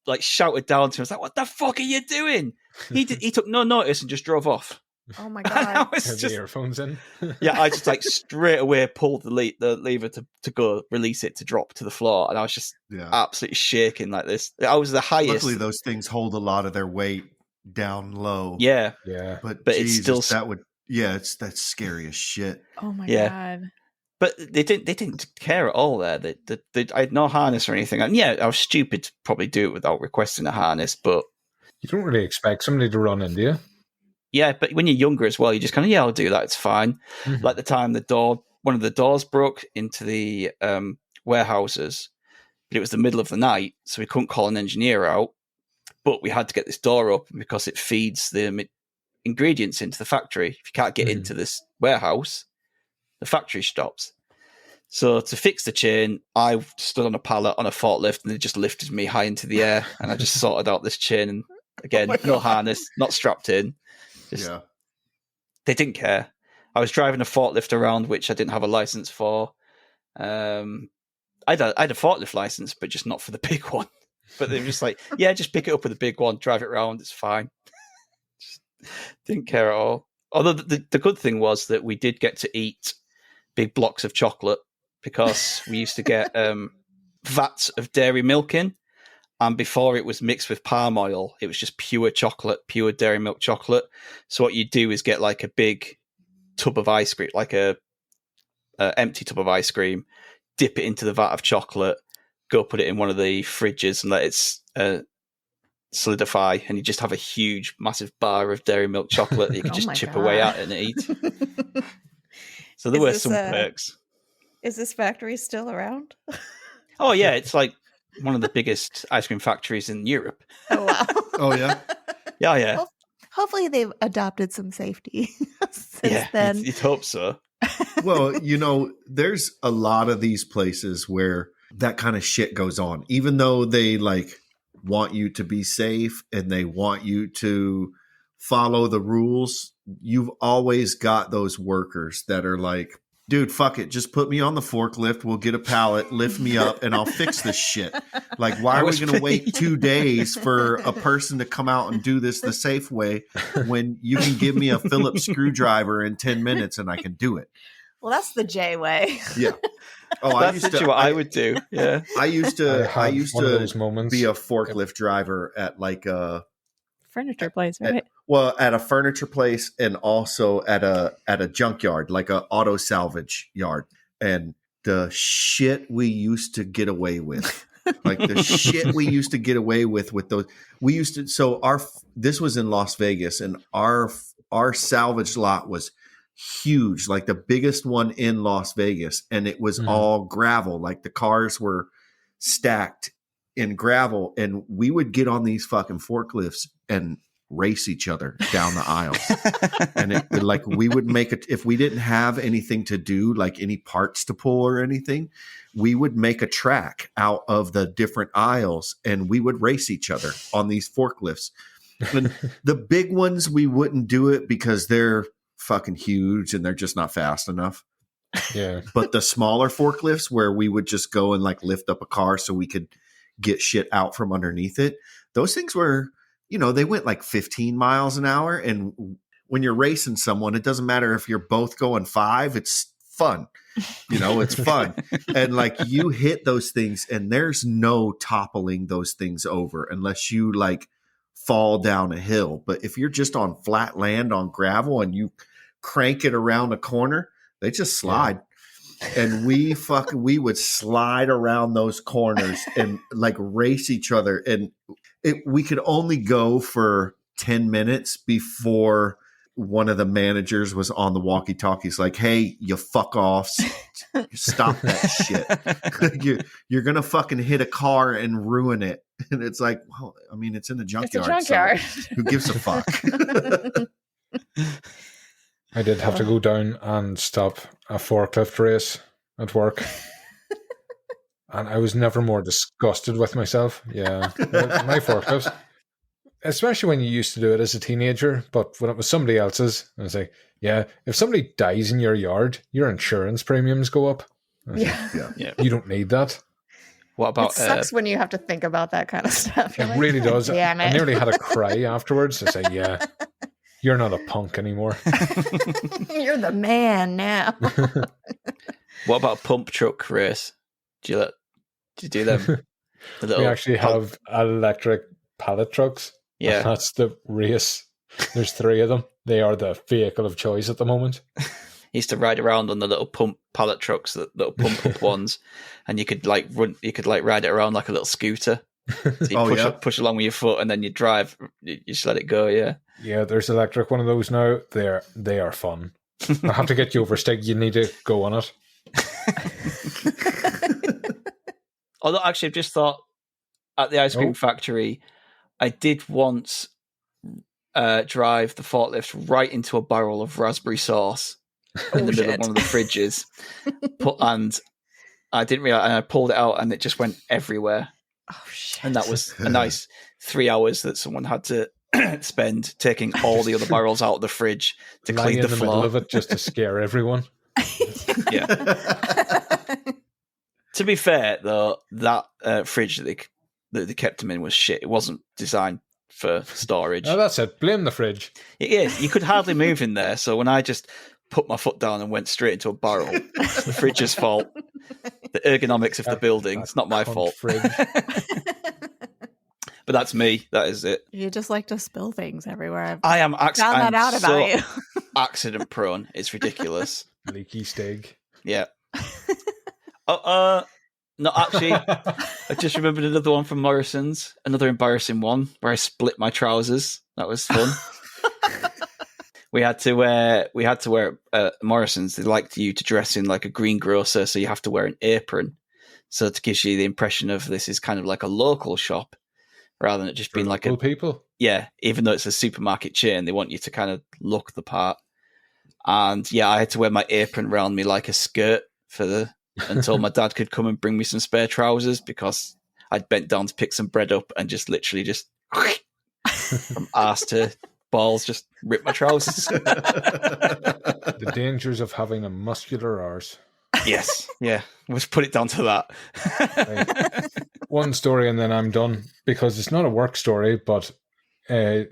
like shouted down to him. I was like, "What the fuck are you doing?" He took no notice and just drove off. Oh my And I god. was Have just, the earphones in. yeah, I just like straight away pulled the lever to go release it to drop to the floor, and I was just absolutely shaking like this. I was the highest. Luckily, those things hold a lot of their weight down low. Yeah, but Jesus, it's still that's scary as shit. Oh my god. But they didn't care at all there. I had no harness or anything. And yeah, I was stupid to probably do it without requesting a harness, but You don't really expect somebody to run into you. yeah, but when you're younger as well, you just kind of, I'll do that. It's fine. Mm-hmm. Like the time one of the doors broke into the warehouses, but it was the middle of the night, so we couldn't call an engineer out. But we had to get this door open because it feeds the ingredients into the factory. If you can't get into this warehouse, the factory stops. So to fix the chain, I stood on a pallet on a forklift, and they just lifted me high into the air, and I just sorted out this chain. And again, no harness, not strapped in. They didn't care. I was driving a forklift around, which I didn't have a license for. I had a forklift license, but just not for the big one. But they were just like, yeah, just pick it up with the big one, drive it around, it's fine. Just didn't care at all. Although the good thing was that we did get to eat big blocks of chocolate, because we used to get vats of dairy milk in. And before it was mixed with palm oil, it was just pure chocolate, pure dairy milk chocolate. So what you do is get like a big tub of ice cream, like a empty tub of ice cream, dip it into the vat of chocolate, go put it in one of the fridges and let it solidify, and you just have a huge, massive bar of dairy milk chocolate that you can just chip away at and eat. So there were some perks. Is this factory still around? Oh yeah, it's like one of the biggest ice cream factories in Europe. Oh wow. Oh yeah. Yeah. Well, hopefully they've adopted some safety since then. You'd hope so. Well, there's a lot of these places where that kind of shit goes on, even though they like want you to be safe and they want you to follow the rules. You've always got those workers that are like, dude, fuck it. Just put me on the forklift. We'll get a pallet, lift me up, and I'll fix this shit. Like, why are we going to wait 2 days for a person to come out and do this the safe way when you can give me a Phillips screwdriver in 10 minutes and I can do it? Well, that's the J way. Yeah. Oh, that's what I would do. Yeah. I used to moments. be a forklift driver at like a furniture place, right? At a furniture place, and also at a junkyard, like a auto salvage yard. And the shit we used to get away with, like the shit we used to get away with those. We used to. So this was in Las Vegas, and our salvage lot was huge, like the biggest one in Las Vegas, and it was all gravel. Like the cars were stacked in gravel, and we would get on these fucking forklifts and race each other down the aisles. And like we would make it, if we didn't have anything to do, like any parts to pull or anything, we would make a track out of the different aisles and we would race each other on these forklifts. And the big ones, we wouldn't do it because they're fucking huge and they're just not fast enough. Yeah. But the smaller forklifts where we would just go and like lift up a car so we could get shit out from underneath it, those things were, they went like 15 miles an hour. And when you're racing someone, it doesn't matter if you're both going 5, it's fun. It's fun. And like you hit those things and there's no toppling those things over unless you like fall down a hill. But if you're just on flat land on gravel and you crank it around a corner, they just slide. Yeah. And we would slide around those corners and like race each other. And we could only go for 10 minutes before one of the managers was on the walkie-talkies like, hey, you fuck offs, stop that shit. You're going to fucking hit a car and ruin it. And it's like, well, I mean, it's in the junkyard. It's a junkyard. So who gives a fuck? I did have to go down and stop a forklift race at work. And I was never more disgusted with myself. Yeah, my forklift. Especially when you used to do it as a teenager, but when it was somebody else's, I was like, yeah, if somebody dies in your yard, your insurance premiums go up. Yeah. You don't need that. What about... It sucks when you have to think about that kind of stuff. It really does. Damn it. I nearly had a cry afterwards to say, yeah, you're not a punk anymore. You're the man now. What about a pump truck race? Do you do them? We actually have electric pallet trucks. Yeah. That's the race. There's 3 of them. They are the vehicle of choice at the moment. Used to ride around on the little pump pallet trucks, the little pump up ones, and you could ride it around like a little scooter. So you push along with your foot, and then you drive. You just let it go. Yeah. Yeah, there's electric one of those now. They are fun. I have to get you over, Stig. You need to go on it. Although, actually, I've just thought at the ice cream factory, I did once drive the forklift right into a barrel of raspberry sauce in the middle of one of the fridges. And I didn't realize, and I pulled it out and it just went everywhere. Oh, shit. And that was a nice 3 hours that someone had to spend taking all the other barrels out of the fridge to clean the floor. Middle of it just to scare everyone. Yeah. To be fair, though, that fridge that they kept them in was shit. It wasn't designed for storage. Oh, that's it. Blame the fridge. It is. You could hardly move in there. So when I just put my foot down and went straight into a barrel, it's the fridge's fault. The ergonomics of the building. It's not my fault. Fridge. But that's me. That is it. You just like to spill things everywhere. I am found that out about you. Accident prone. It's ridiculous. Leaky Stig. Yeah. No, actually, I just remembered another one from Morrison's. Another embarrassing one where I split my trousers. That was fun. We had to wear Morrison's. They liked you to dress in like a greengrocer, so you have to wear an apron. So it gives you the impression of this is kind of like a local shop rather than it just being like local people. Yeah, even though it's a supermarket chain, they want you to kind of look the part. And yeah, I had to wear my apron around me like a skirt until my dad could come and bring me some spare trousers because I'd bent down to pick some bread up and just literally from ass to balls just ripped my trousers. The dangers of having a muscular arse. Yes, yeah. Let's put it down to that. Right. One story and then I'm done because it's not a work story, but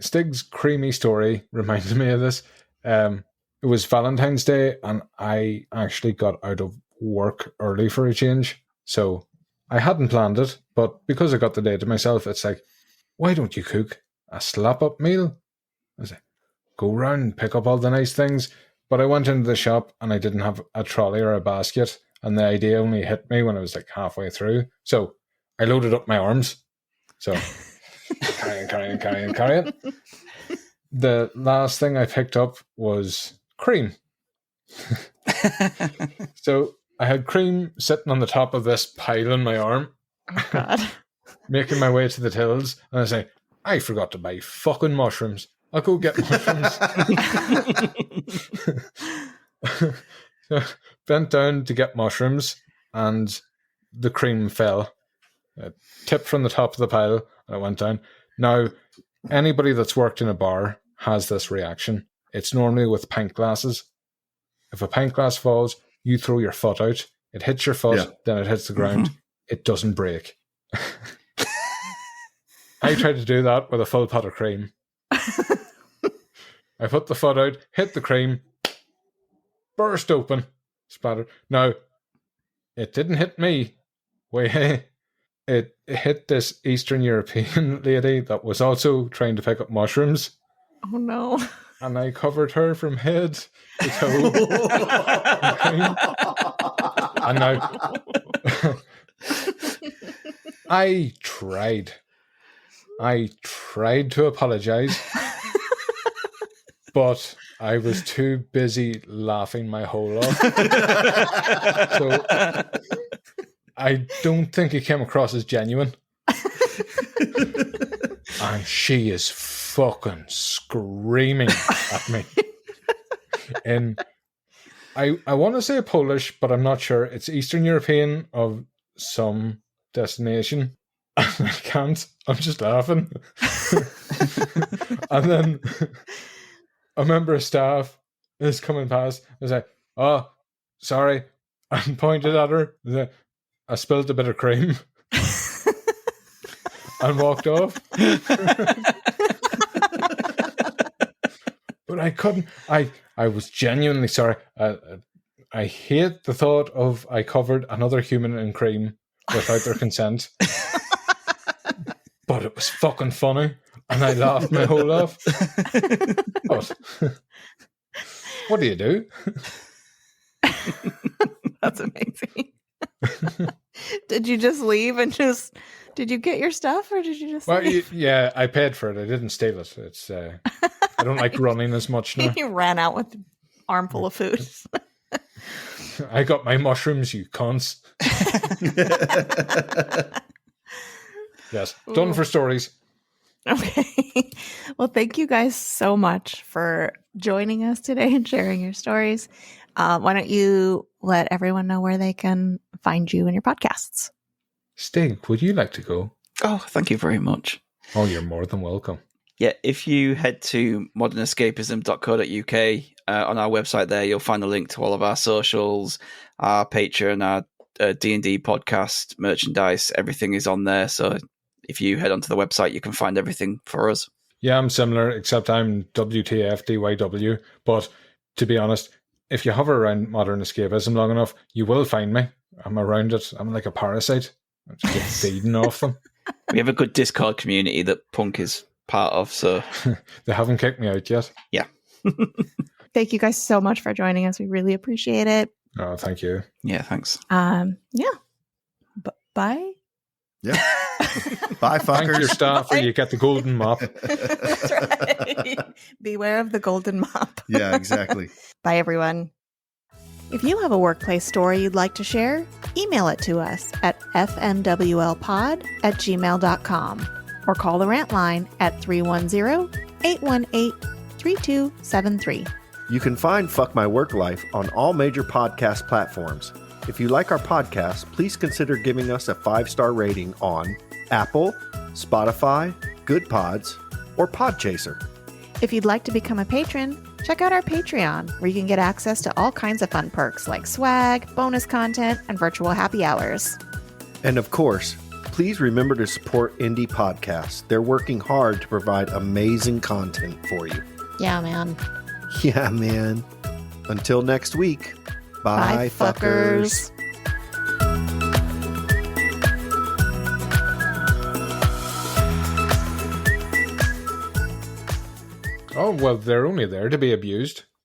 Stig's creamy story reminds me of this. It was Valentine's Day and I actually got out of work early for a change. So I hadn't planned it, but because I got the day to myself, it's like, why don't you cook a slap-up meal? I was like, go round and pick up all the nice things. But I went into the shop and I didn't have a trolley or a basket. And the idea only hit me when I was like halfway through. So I loaded up my arms. So carrying. The last thing I picked up was cream. So I had cream sitting on the top of this pile on my arm. Oh, God. Making my way to the tills. And I say, I forgot to buy fucking mushrooms. I'll go get mushrooms. So, bent down to get mushrooms and the cream fell. It tipped from the top of the pile and I went down. Now, anybody that's worked in a bar has this reaction. It's normally with pint glasses. If a pint glass falls, you throw your foot out. It hits your foot, then it hits the ground. It doesn't break. I tried to do that with a full pot of cream. I put the foot out, hit the cream, burst open. splattered. Now, it didn't hit me. It hit this Eastern European lady that was also trying to pick up mushrooms. Oh no. And I covered her from head to toe. And now I tried to apologize, but I was too busy laughing my whole off. So I don't think it came across as genuine. And she is fucking screaming at me. And I want to say Polish, but I'm not sure. It's Eastern European of some destination. And I can't. I'm just laughing. And then a member of staff is coming past. I was like, "Oh, sorry." And pointed at her. I spilled a bit of cream. And walked off. But I couldn't. I was genuinely sorry. I hate the thought of I covered another human in cream without their consent. But it was fucking funny, and I laughed my whole off. But what do you do? That's amazing. Did you just leave and did you get your stuff, or did you just leave? Yeah, I paid for it. I didn't steal it. It's I don't like running as much now. You ran out with an armful of food. I got my mushrooms, you cunts. Yes, done for stories. Okay. Well, thank you guys so much for joining us today and sharing your stories. Why don't you let everyone know where they can find you and your podcasts? Stig, would you like to go? Oh, thank you very much. Oh, you're more than welcome. Yeah, if you head to modernescapism.co.uk, on our website there, you'll find a link to all of our socials, our Patreon, our D&D podcast, merchandise. Everything is on there. So if you head onto the website, you can find everything for us. Yeah, I'm similar, except I'm WTFDYW. But to be honest, if you hover around Modern Escapism long enough, you will find me. I'm around it. I'm like a parasite. I just get feeding off them. We have a good Discord community that Punk is part of, so they haven't kicked me out yet. Yeah. Thank you guys so much for joining us. We really appreciate it. Oh, thank you. Yeah, thanks. Yeah. Bye. Yeah. Bye, fuckers. Thank your staff, or you get the golden mop. That's right. Beware of the golden mop. Yeah, exactly. Bye, everyone. If you have a workplace story you'd like to share, email it to us at fmwlpod@gmail.com or call the rant line at 310-818-3273. You can find Fuck My Work Life on all major podcast platforms. If you like our podcast, please consider giving us a 5-star rating on Apple, Spotify, Good Pods, or Podchaser. If you'd like to become a patron, check out our Patreon, where you can get access to all kinds of fun perks like swag, bonus content, and virtual happy hours. And of course, please remember to support indie podcasts. They're working hard to provide amazing content for you. Yeah, man. Yeah, man. Until next week. Bye, fuckers. Oh, well, they're only there to be abused.